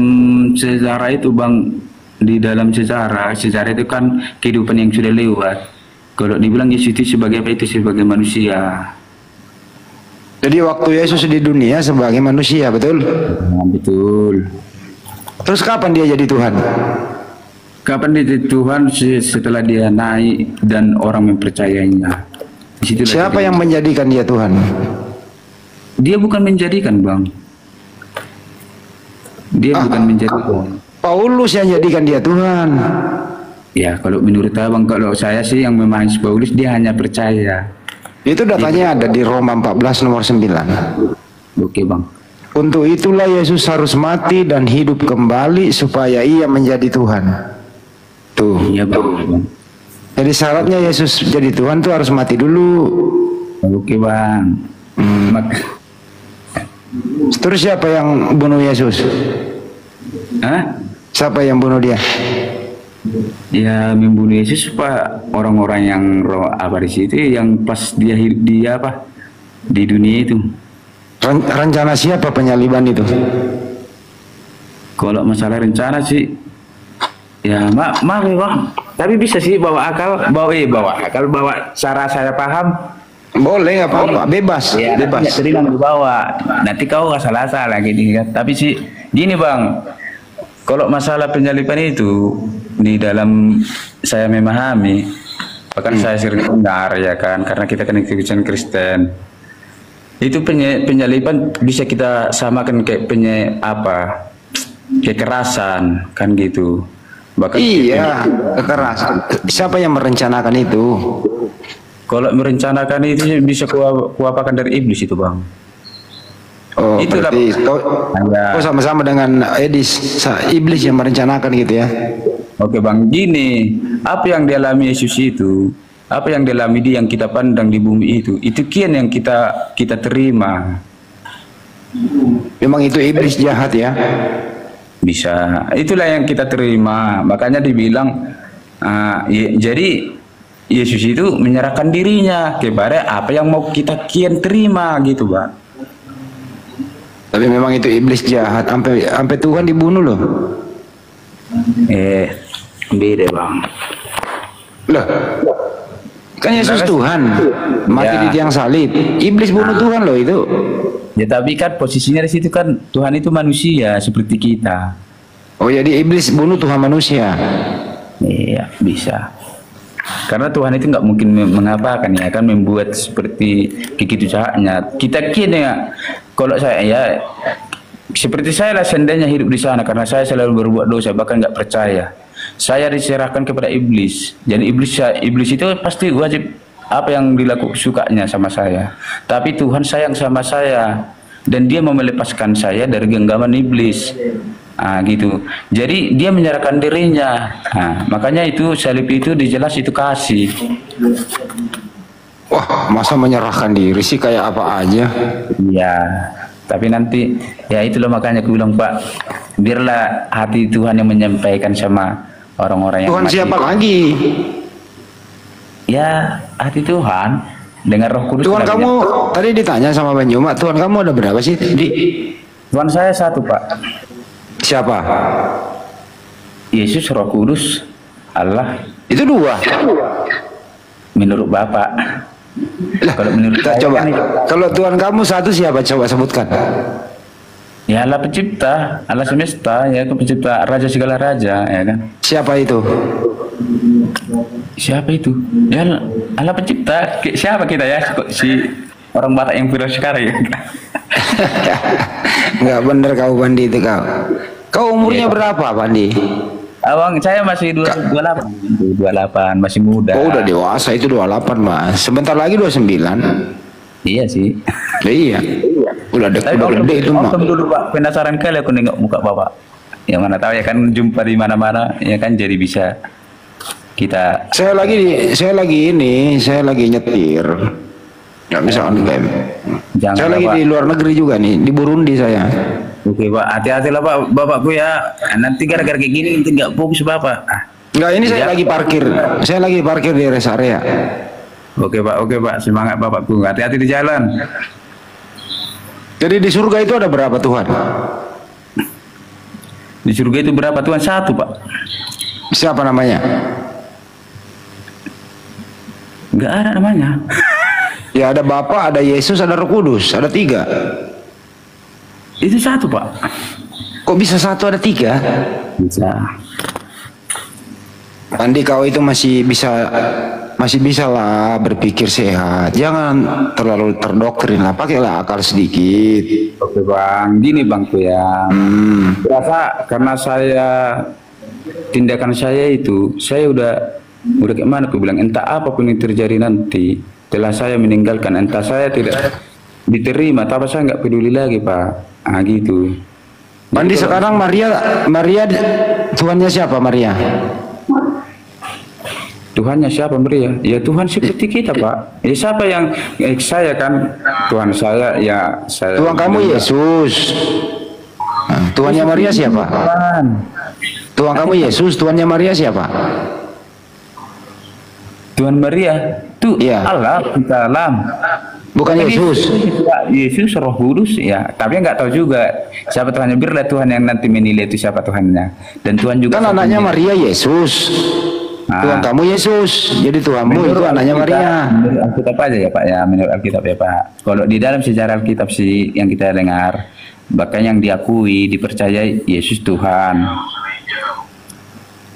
Speaker 2: sejarah itu bang, di dalam sejarah itu kan kehidupan yang sudah lewat. Kalau dibilang Yesus itu sebagai apa, itu sebagai manusia.
Speaker 7: Jadi waktu Yesus di dunia sebagai manusia, betul?
Speaker 2: Nah, betul.
Speaker 7: Terus kapan dia jadi Tuhan?
Speaker 2: Kapan dia Tuhan? Setelah dia naik dan orang mempercayainya. Disitulah
Speaker 7: Siapa
Speaker 2: jadi-
Speaker 7: yang menjadikan dia Tuhan?
Speaker 2: Dia bukan menjadikan bang. Dia bukan menjadikan.
Speaker 7: Paulus yang jadikan dia Tuhan.
Speaker 2: Ya kalau menurut abang, kalau saya sih yang memahami Paulus, dia hanya percaya.
Speaker 7: Itu datanya ada di Roma 14 nomor 9.
Speaker 2: Oke bang.
Speaker 7: Untuk itulah Yesus harus mati dan hidup kembali supaya ia menjadi Tuhan. Tuh.
Speaker 2: Iya bang.
Speaker 7: Jadi syaratnya Yesus jadi Tuhan tuh harus mati dulu.
Speaker 2: Oke bang.
Speaker 7: Terus siapa yang bunuh Yesus?
Speaker 2: Hah?
Speaker 7: Siapa yang bunuh dia?
Speaker 2: Ya membunuh Yesus pak, orang-orang yang apa di situ, yang pas dia apa di dunia itu.
Speaker 7: Rencana siapa penyaliban itu?
Speaker 2: Kalau masalah rencana sih, ya maaf ya bang. Tapi bisa sih bawa cara saya paham.
Speaker 7: Boleh, nggak apa-apa, bebas,
Speaker 2: Ya,
Speaker 7: bebas.
Speaker 2: nanti yang dibawa. Nanti kau nggak salah gini kan. Tapi sih gini bang, kalau masalah penyaliban itu di dalam saya memahami, bahkan saya sering dengar ya kan, karena kita kan Kristen. Itu penyaliban bisa kita samakan kayak kekerasan kan gitu. Bahkan
Speaker 7: Iya, kekerasan. Siapa yang merencanakan itu?
Speaker 2: kalau merencanakan itu bisa kuapakan dari iblis itu bang.
Speaker 7: Oh,
Speaker 2: Itulah.
Speaker 7: berarti
Speaker 2: Ya.
Speaker 7: sama-sama dengan iblis yang merencanakan gitu ya?
Speaker 2: Oke bang, gini, apa yang dialami Yesus itu, apa yang dialami dia yang kita pandang di bumi itu kian yang kita terima.
Speaker 7: Memang itu iblis jahat ya?
Speaker 2: Bisa, itulah yang kita terima. Makanya dibilang, jadi Yesus itu menyerahkan dirinya kepada apa yang mau kita kian terima gitu bang.
Speaker 7: Tapi memang itu iblis jahat, sampai Tuhan dibunuh loh.
Speaker 2: Beda bang.
Speaker 7: Loh, kan Yesus Tuhan, mati
Speaker 2: Ya.
Speaker 7: di tiang salib. Iblis bunuh Tuhan loh itu.
Speaker 2: Ya tapi kan posisinya di situ kan Tuhan itu manusia seperti kita.
Speaker 7: Oh, jadi iblis bunuh Tuhan manusia.
Speaker 2: Iya bisa. Karena Tuhan itu nggak mungkin mengapakan ya kan, membuat seperti begitu jahatnya. Kita kini ya, kalau saya ya seperti saya lah seandainya hidup di sana, karena saya selalu berbuat dosa bahkan nggak percaya. Saya diserahkan kepada iblis. Jadi iblis itu pasti wajib apa yang dilakukan sukanya sama saya. Tapi Tuhan sayang sama saya dan dia mau melepaskan saya dari genggaman iblis. Gitu. Jadi dia menyerahkan dirinya. Makanya itu salib itu dijelas itu kasih.
Speaker 7: Wah, masa menyerahkan diri sih kayak apa aja?
Speaker 2: Iya. Tapi nanti ya itulah makanya aku bilang Pak, biarlah hati Tuhan yang menyampaikan sama orang-orang yang
Speaker 7: Tuhan
Speaker 2: mati.
Speaker 7: siapa lagi?
Speaker 2: Ya hati Tuhan dengan Roh Kudus.
Speaker 7: Tuhan
Speaker 2: lah
Speaker 7: kamu
Speaker 2: banyak.
Speaker 7: tadi ditanya sama Bang Juma, Tuhan kamu ada berapa sih?
Speaker 2: Tuhan saya satu Pak,
Speaker 7: Siapa?
Speaker 2: Yesus, Roh Kudus, Allah.
Speaker 7: Itu 2.
Speaker 2: Menurut Bapak. Kalau menurut
Speaker 7: Kita
Speaker 2: saya
Speaker 7: coba.
Speaker 2: kan itu,
Speaker 7: Kalau Tuhan kamu satu siapa? Coba sebutkan.
Speaker 2: ya Allah pencipta, Allah semesta, ya pencipta raja segala raja, ya kan.
Speaker 7: Siapa itu?
Speaker 2: Siapa itu? Ya Allah pencipta. Siapa kita ya? Si orang Batak yang viral sekarang ya.
Speaker 7: Enggak bener kau Bandi itu kau. Kau umurnya
Speaker 2: Iya.
Speaker 7: berapa Bandi?
Speaker 2: Abang saya masih 28, masih muda.
Speaker 7: Oh udah dewasa itu 28 Mas. Sebentar lagi 29.
Speaker 2: Iya sih.
Speaker 7: Iya. Udah
Speaker 2: Tapi
Speaker 7: gede itu mah.
Speaker 2: dulu Pak, penasaran kali aku nengok muka Bapak. Yang mana tahu ya kan jumpa di mana-mana ya kan jadi bisa kita.
Speaker 7: Saya lagi nyetir. Nggak bisa online.
Speaker 2: Jangan
Speaker 7: Saya lagi
Speaker 2: Pak.
Speaker 7: di luar negeri juga nih, di Burundi saya.
Speaker 2: Oke Pak, hati-hati lah Pak, Bapakku ya. Nanti gara-gara kayak gini nanti nggak fokus Bapak.
Speaker 7: Enggak, ini saya
Speaker 2: Iya.
Speaker 7: lagi parkir. Saya lagi parkir di rest area.
Speaker 2: Oke Pak, semangat Bapakku. Hati-hati di jalan.
Speaker 7: Jadi di surga itu ada berapa Tuhan?
Speaker 2: Di surga itu berapa Tuhan? Satu Pak.
Speaker 7: Siapa namanya?
Speaker 2: Nggak ada namanya.
Speaker 7: Ya ada Bapa, ada Yesus, ada Roh Kudus, ada 3.
Speaker 2: Itu satu Pak.
Speaker 7: Kok bisa 1 ada 3?
Speaker 2: Bisa.
Speaker 7: Andi kau itu masih bisa lah berpikir sehat. Jangan terlalu terdoktrin lah. Pakailah akal sedikit.
Speaker 2: Oke Bang, gini Bangku ya. Berasa karena tindakan saya itu, saya udah kayak mana aku bilang, entah apapun yang terjadi nanti, setelah saya meninggalkan, entah saya tidak diterima, tapi saya nggak peduli lagi Pak. Ah gitu.
Speaker 7: Andi sekarang Maria Tuhannya siapa Maria?
Speaker 2: Tuhannya siapa Maria? Ya Tuhan seperti kita Pak. Ya siapa yang saya kan Tuhan saya ya saya.
Speaker 7: Tuhan kamu Yesus. Nah, Tuhannya Maria siapa?
Speaker 2: Tuhan.
Speaker 7: Tuhan kamu Yesus. Tuhannya Maria siapa?
Speaker 2: Tuhan Maria itu
Speaker 7: Iya.
Speaker 2: Allah di dalam.
Speaker 7: Bukan Yesus.
Speaker 2: Yesus Roh Kudus ya, tapi nggak tahu juga siapa Tuhannya. Biarlah Tuhan yang nanti menilai itu siapa Tuhannya. Dan Tuhan juga
Speaker 7: Kan anaknya Maria Yesus.
Speaker 2: Nah,
Speaker 7: Tuhan kamu Yesus. Jadi Tuhanmu itu anaknya Maria.
Speaker 2: Menurut Alkitab aja ya Pak ya, menurut Alkitab ya Pak. Kalau di dalam sejarah Alkitab sih yang kita dengar, bahkan yang diakui, dipercayai Yesus Tuhan.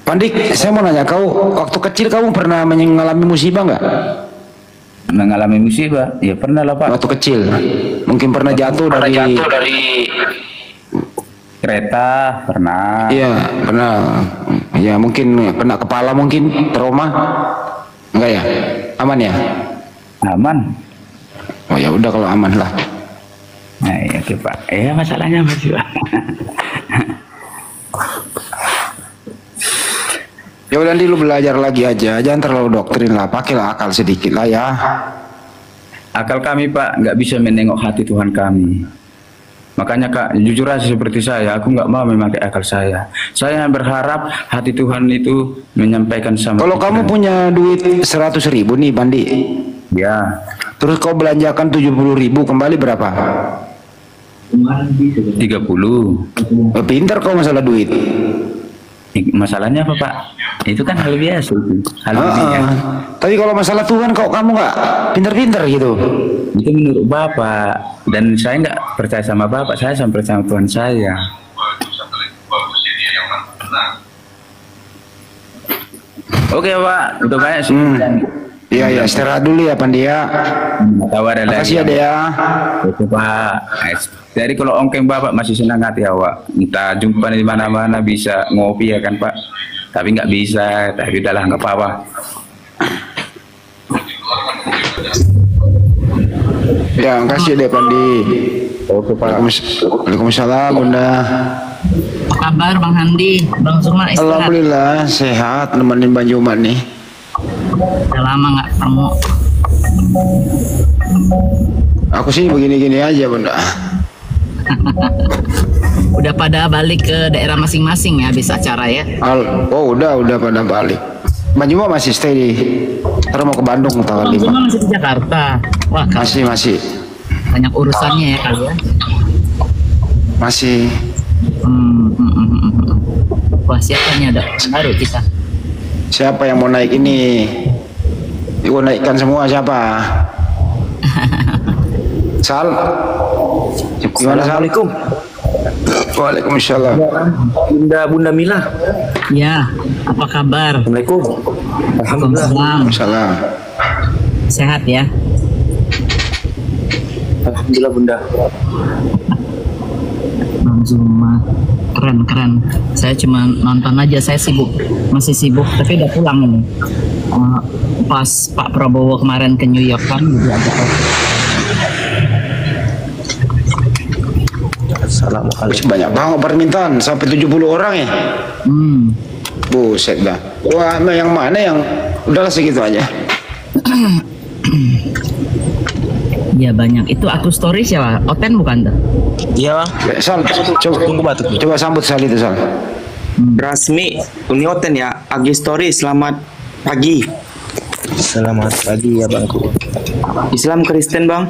Speaker 7: Pandik, saya mau nanya kau, waktu kecil kamu pernah mengalami musibah nggak?
Speaker 2: Mengalami musibah? Ya pernah lah Pak.
Speaker 7: Waktu kecil, mungkin pernah jatuh dari
Speaker 2: Kereta pernah.
Speaker 7: Iya, pernah. Ya mungkin kena kepala, mungkin trauma. Enggak ya? Aman ya?
Speaker 2: Aman.
Speaker 7: Oh ya udah kalau aman lah.
Speaker 2: Nah iya oke Pak. Masalahnya masih Pak.
Speaker 7: Ya udah nanti lu belajar lagi aja, jangan terlalu doktrin lah, pakailah akal sedikit lah ya.
Speaker 2: Akal kami Pak nggak bisa menengok hati Tuhan kami. Makanya Kak, jujur aja seperti saya, aku nggak mau memakai akal saya. Saya berharap hati Tuhan itu menyampaikan sama.
Speaker 7: Kalau kamu punya duit 100.000 nih Bandi,
Speaker 2: ya,
Speaker 7: terus kau belanjakan 70.000, kembali berapa?
Speaker 2: 30.
Speaker 7: Pintar kau masalah duit.
Speaker 2: Masalahnya apa Pak? Itu kan hal biasa itu. Hal dunia.
Speaker 7: Tapi kalau masalah Tuhan kok kamu nggak pintar-pintar gitu?
Speaker 2: Itu menurut Bapak. Dan saya nggak percaya sama Bapak, saya percaya sama Tuhan saya. Oke Pak, udah banyak sih.
Speaker 7: Iya ya, istirahat dulu ya Pandia.
Speaker 2: Tawar ada
Speaker 7: Makasih ya
Speaker 2: lagi.
Speaker 7: Dea.
Speaker 2: Oke Pak. Jadi kalau ongkeng Bapak masih senang hati awak. Kita jumpa di mana-mana bisa ngopi ya kan Pak. Tapi nggak bisa. Tapi udahlah nggak apa-apa.
Speaker 7: Ya, makasih deh Pandi.
Speaker 2: Oke Pak.
Speaker 7: Waalaikumsalam Bunda.
Speaker 8: Apa kabar Bang Handi? Bang Sukma istirahat.
Speaker 7: Alhamdulillah sehat, nemenin Bang Jumat nih.
Speaker 8: Udah lama nggak ketemu.
Speaker 7: Aku sih begini-gini aja Bunda.
Speaker 8: Udah pada balik ke daerah masing-masing ya habis acara ya?
Speaker 7: Oh udah pada balik. Bang Juma masih stay di, ntar mau ke Bandung tanggal
Speaker 8: Bang
Speaker 7: 5.
Speaker 8: Juma masih di Jakarta. Wah,
Speaker 7: Masih.
Speaker 8: banyak urusannya ya kali ya.
Speaker 7: Masih.
Speaker 8: Wah, siapa nih ada baru kita?
Speaker 7: Siapa yang mau naik ini? Mau naikkan semua siapa? Sal. Gimana Sal?
Speaker 6: Assalamualaikum.
Speaker 7: Waalaikumsalam.
Speaker 6: Bunda Mila.
Speaker 8: Ya, apa kabar?
Speaker 6: Assalamualaikum. Alhamdulillah.
Speaker 7: Waalaikumsalam.
Speaker 8: Sehat ya?
Speaker 6: Alhamdulillah Bunda.
Speaker 8: Bang Zuma, keren. Saya cuma nonton aja, saya masih sibuk, tapi udah pulang ini. Pas Pak Prabowo kemarin ke New York kan, jadi agak
Speaker 6: Assalamualaikum.
Speaker 7: Banyak banget permintaan sampai 70 orang ya. Buset dah. Wah, yang mana yang udahlah segitu aja.
Speaker 8: Ya banyak. Itu aku story siapa? Oten bukan tuh?
Speaker 6: Iya Bang.
Speaker 7: Sal, coba sambut Sal itu Sal.
Speaker 9: Rasmi Unioten ya, Agi Story, selamat pagi.
Speaker 6: Selamat pagi ya Bangku.
Speaker 9: Islam Kristen Bang.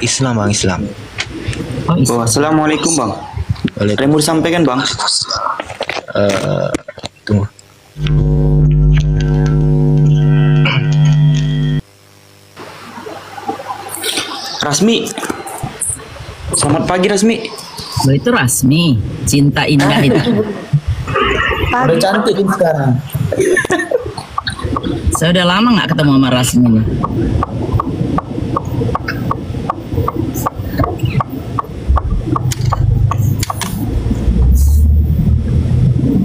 Speaker 6: Islam Bang, Islam.
Speaker 9: Oh, assalamualaikum Bang. Remur sampaikan Bang.
Speaker 6: Tunggu.
Speaker 9: Rasmi. Selamat pagi Rasmi.
Speaker 8: Oh, itu Rasmi, cinta indah itu.
Speaker 6: Udah cantik ini sekarang.
Speaker 8: Saya udah lama nggak ketemu sama Rasmi nih.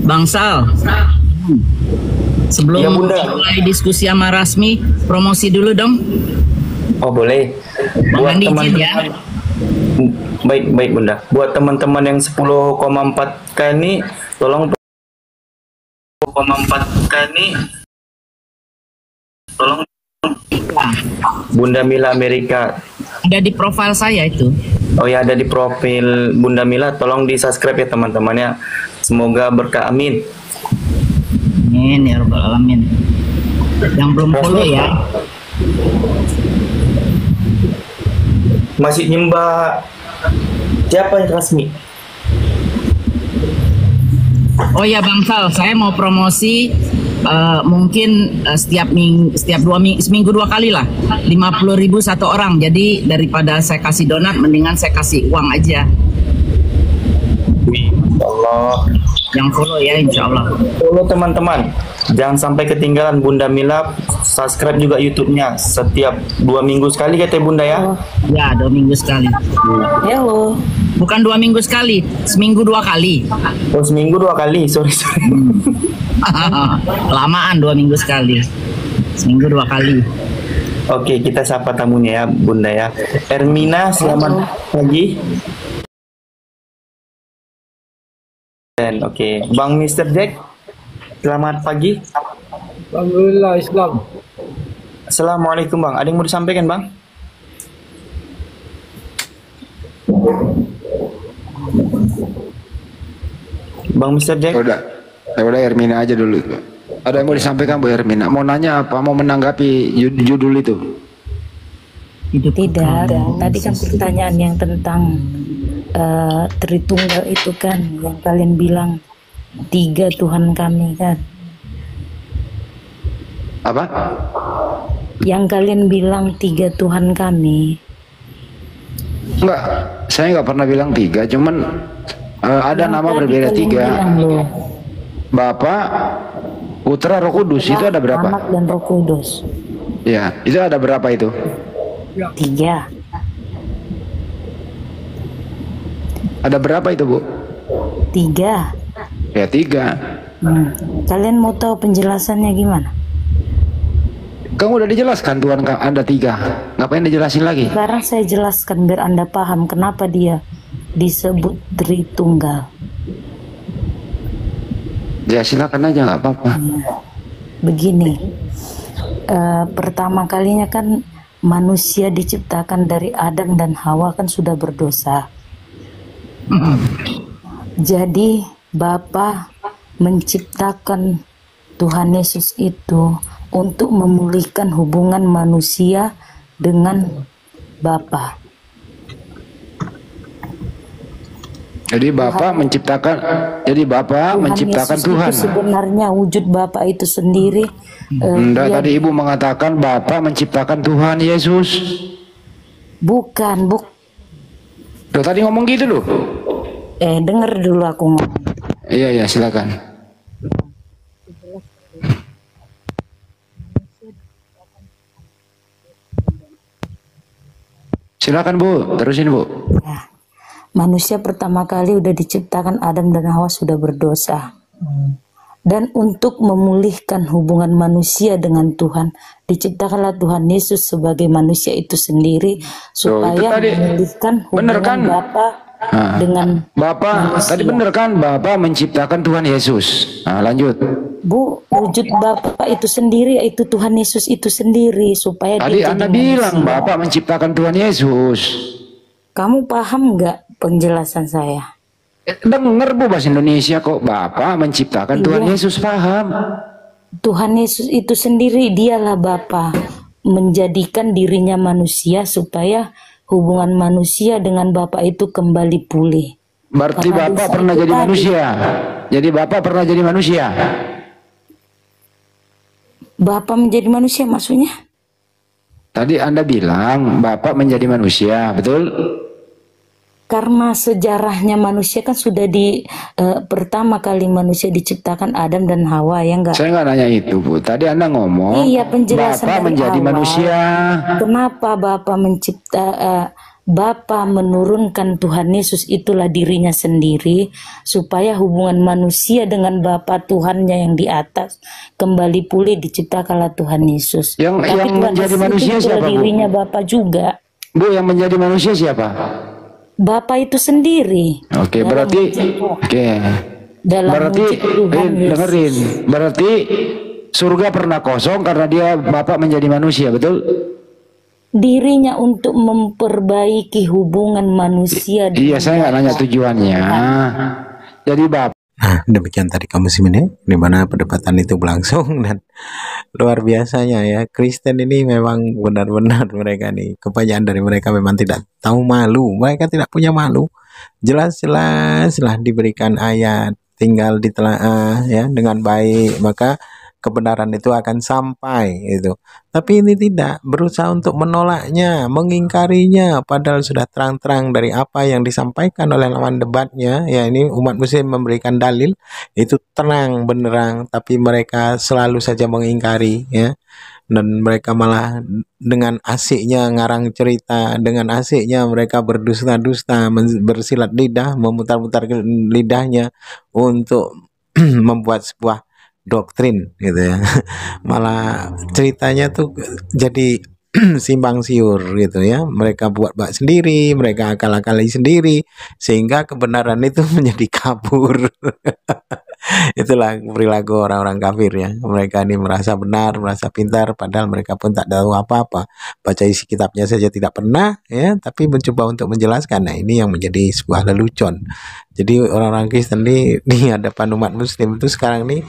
Speaker 8: Bang Sal, sebelum
Speaker 9: Iya, Bunda.
Speaker 8: mulai diskusi sama Rasmi, promosi dulu dong.
Speaker 9: Oh boleh.
Speaker 8: Bang Andi izin ya.
Speaker 9: Baik Bunda. Buat teman-teman yang 10,4K ini, tolong 10,4K ini, tolong Bunda Mila Amerika.
Speaker 8: Ada di profil saya itu.
Speaker 9: Oh ya, ada di profil Bunda Mila, tolong di subscribe ya teman-temannya. Semoga berkah, amin.
Speaker 8: Amin ya rabbal alamin. Yang belum follow ya.
Speaker 9: Masih nyembah siapa yang Rasmi?
Speaker 8: Oh ya Bang Sal, saya mau promosi mungkin seminggu 2 kali lah, 50.000 satu orang. Jadi daripada saya kasih donat, mendingan saya kasih uang aja.
Speaker 9: Allah.
Speaker 8: Yang follow ya insya Allah.
Speaker 9: Follow teman-teman, jangan sampai ketinggalan Bunda Mila. Subscribe juga YouTube-nya setiap 2 minggu sekali kata Bunda ya.
Speaker 8: Ya 2 minggu sekali.
Speaker 3: Halo.
Speaker 8: Bukan 2 minggu sekali, seminggu 2 kali.
Speaker 9: Oh seminggu 2 kali, sorry.
Speaker 8: Lamaan 2 minggu sekali, seminggu 2 kali.
Speaker 9: Oke, kita sapa tamunya ya Bunda ya. Ermina, selamat pagi. Dan oke, Bang Mr. Jack, selamat pagi.
Speaker 10: Alhamdulillah Islam.
Speaker 9: Assalamualaikum Bang, ada yang mau disampaikan Bang? Bang Mr. Jack?
Speaker 7: Udah Ermina aja dulu. Ada yang mau disampaikan Bu Ermina? Mau nanya apa? Mau menanggapi judul itu?
Speaker 11: Tidak. Tadi kan pertanyaan yang tentang Tritunggal itu kan, yang kalian bilang 3 Tuhan kami kan.
Speaker 7: Apa?
Speaker 11: Yang kalian bilang 3 Tuhan kami.
Speaker 7: Enggak, saya nggak pernah bilang 3, cuman ada nama berbeda 3. Bapak, Putra, Roh Kudus, itu ada berapa?
Speaker 11: Anak dan Roh Kudus.
Speaker 7: Ya, itu ada berapa itu?
Speaker 11: 3.
Speaker 7: Ada berapa itu Bu?
Speaker 11: 3.
Speaker 7: Ya 3.
Speaker 11: Kalian mau tahu penjelasannya gimana?
Speaker 7: Kamu udah dijelaskan Tuhan Anda 3. Ngapain dijelasin lagi?
Speaker 11: Sekarang saya jelaskan biar Anda paham kenapa dia disebut Tritunggal.
Speaker 7: Ya silakan aja, nggak apa-apa.
Speaker 11: Begini, pertama kalinya kan manusia diciptakan dari Adam dan Hawa kan sudah berdosa. Jadi Bapa menciptakan Tuhan Yesus itu untuk memulihkan hubungan manusia dengan Bapa.
Speaker 7: Jadi Bapa menciptakan, jadi Bapa menciptakan
Speaker 11: Yesus
Speaker 7: Tuhan.
Speaker 11: itu sebenarnya wujud Bapa itu sendiri.
Speaker 7: Enggak, tadi Ibu mengatakan Bapa menciptakan Tuhan Yesus.
Speaker 11: Bukan,
Speaker 7: Loh, tadi ngomong gitu loh.
Speaker 11: Dengar dulu aku ngomong.
Speaker 7: Iya, silakan. Silakan Bu, terusin Bu.
Speaker 11: Ya. Manusia pertama kali udah diciptakan, Adam dan Hawa sudah berdosa. Dan untuk memulihkan hubungan manusia dengan Tuhan, diciptakanlah Tuhan Yesus sebagai manusia itu sendiri supaya memulihkan hubungan Bapa dengan
Speaker 7: Bapa. Tadi benar kan Bapa menciptakan Tuhan Yesus. Nah, lanjut.
Speaker 11: Bu, wujud Bapa itu sendiri yaitu Tuhan Yesus itu sendiri supaya
Speaker 7: tadi
Speaker 11: dia
Speaker 7: Anda
Speaker 11: jadi
Speaker 7: bilang
Speaker 11: manusia.
Speaker 7: Bapa menciptakan Tuhan Yesus.
Speaker 11: Kamu paham nggak penjelasan saya?
Speaker 7: Dengar Bu, bahasa Indonesia kok. Bapa menciptakan Tuhan Yesus, paham.
Speaker 11: Tuhan Yesus itu sendiri dialah Bapa, menjadikan dirinya manusia supaya hubungan manusia dengan Bapa itu kembali pulih.
Speaker 7: Berarti
Speaker 11: Karena
Speaker 7: Bapak
Speaker 11: dosa
Speaker 7: pernah
Speaker 11: itu
Speaker 7: jadi
Speaker 11: tadi.
Speaker 7: manusia. Jadi Bapak pernah jadi manusia.
Speaker 11: Bapak menjadi manusia maksudnya?
Speaker 7: Tadi Anda bilang Bapak menjadi manusia, betul?
Speaker 11: Karena sejarahnya manusia kan sudah pertama kali manusia diciptakan Adam dan Hawa, ya enggak?
Speaker 7: Saya nggak nanya itu, Bu. Tadi Anda ngomong
Speaker 11: Iya, penjelasan
Speaker 7: Bapak
Speaker 11: dari
Speaker 7: menjadi
Speaker 11: awal.
Speaker 7: manusia.
Speaker 11: Kenapa Bapa menurunkan Tuhan Yesus itulah dirinya sendiri supaya hubungan manusia dengan Bapa Tuhannya yang di atas kembali pulih, diciptakanlah Tuhan Yesus.
Speaker 7: Yang
Speaker 11: Tuhan
Speaker 7: menjadi
Speaker 11: Yesus
Speaker 7: manusia
Speaker 11: itu
Speaker 7: siapa, Bu?
Speaker 11: dirinya Bapa juga.
Speaker 7: Bu, yang menjadi manusia siapa?
Speaker 11: Bapa itu sendiri.
Speaker 7: Oke, berarti
Speaker 11: Dalam
Speaker 7: berarti
Speaker 11: wujud Tuhan Yesus.
Speaker 7: dengerin. Berarti surga pernah kosong karena dia Bapak menjadi manusia, betul?
Speaker 11: Dirinya untuk memperbaiki hubungan manusia.
Speaker 7: Iya, saya nggak nanya tujuannya. Jadi Bapak.
Speaker 4: Nah, demikian tadi kaum muslimin, di mana perdebatan itu berlangsung dan luar biasanya ya, Kristen ini memang benar-benar mereka nih, kebanyakan dari mereka memang tidak tahu malu, mereka tidak punya malu. Jelas-jelas lah diberikan ayat, tinggal ditelaah ya dengan baik, maka kebenaran itu akan sampai itu. Tapi ini tidak, berusaha untuk menolaknya, mengingkarinya, padahal sudah terang-terang dari apa yang disampaikan oleh lawan debatnya. Ya, ini umat muslim memberikan dalil itu terang benderang, tapi mereka selalu saja mengingkari ya. Dan mereka malah dengan asiknya ngarang cerita, dengan asiknya mereka berdusta-dusta, bersilat lidah, memutar-mutar lidahnya untuk membuat sebuah doktrin gitu ya. Malah ceritanya tuh jadi simpang siur gitu ya. Mereka buat sendiri, mereka akal-akali sendiri sehingga kebenaran itu menjadi kabur. Itulah perilaku orang-orang kafir ya. Mereka ini merasa benar, merasa pintar, padahal mereka pun tak tahu apa-apa. Baca isi kitabnya saja tidak pernah ya, tapi mencoba untuk menjelaskan. Nah, ini yang menjadi sebuah lelucon. Jadi orang-orang Kristen di hadapan umat muslim itu sekarang nih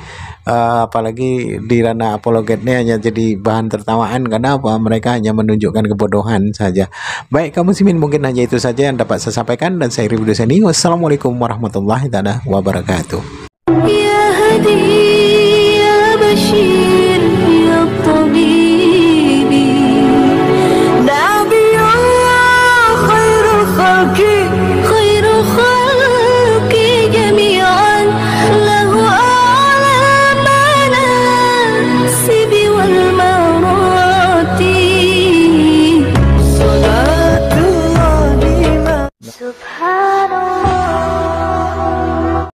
Speaker 4: apalagi di ranah apologetnya hanya jadi bahan tertawaan. Karena apa? Mereka hanya menunjukkan kebodohan saja. Baik kaum muslimin, mungkin hanya itu saja yang dapat saya sampaikan, dan saya Ridho Seni. Wassalamualaikum warahmatullahi wabarakatuh.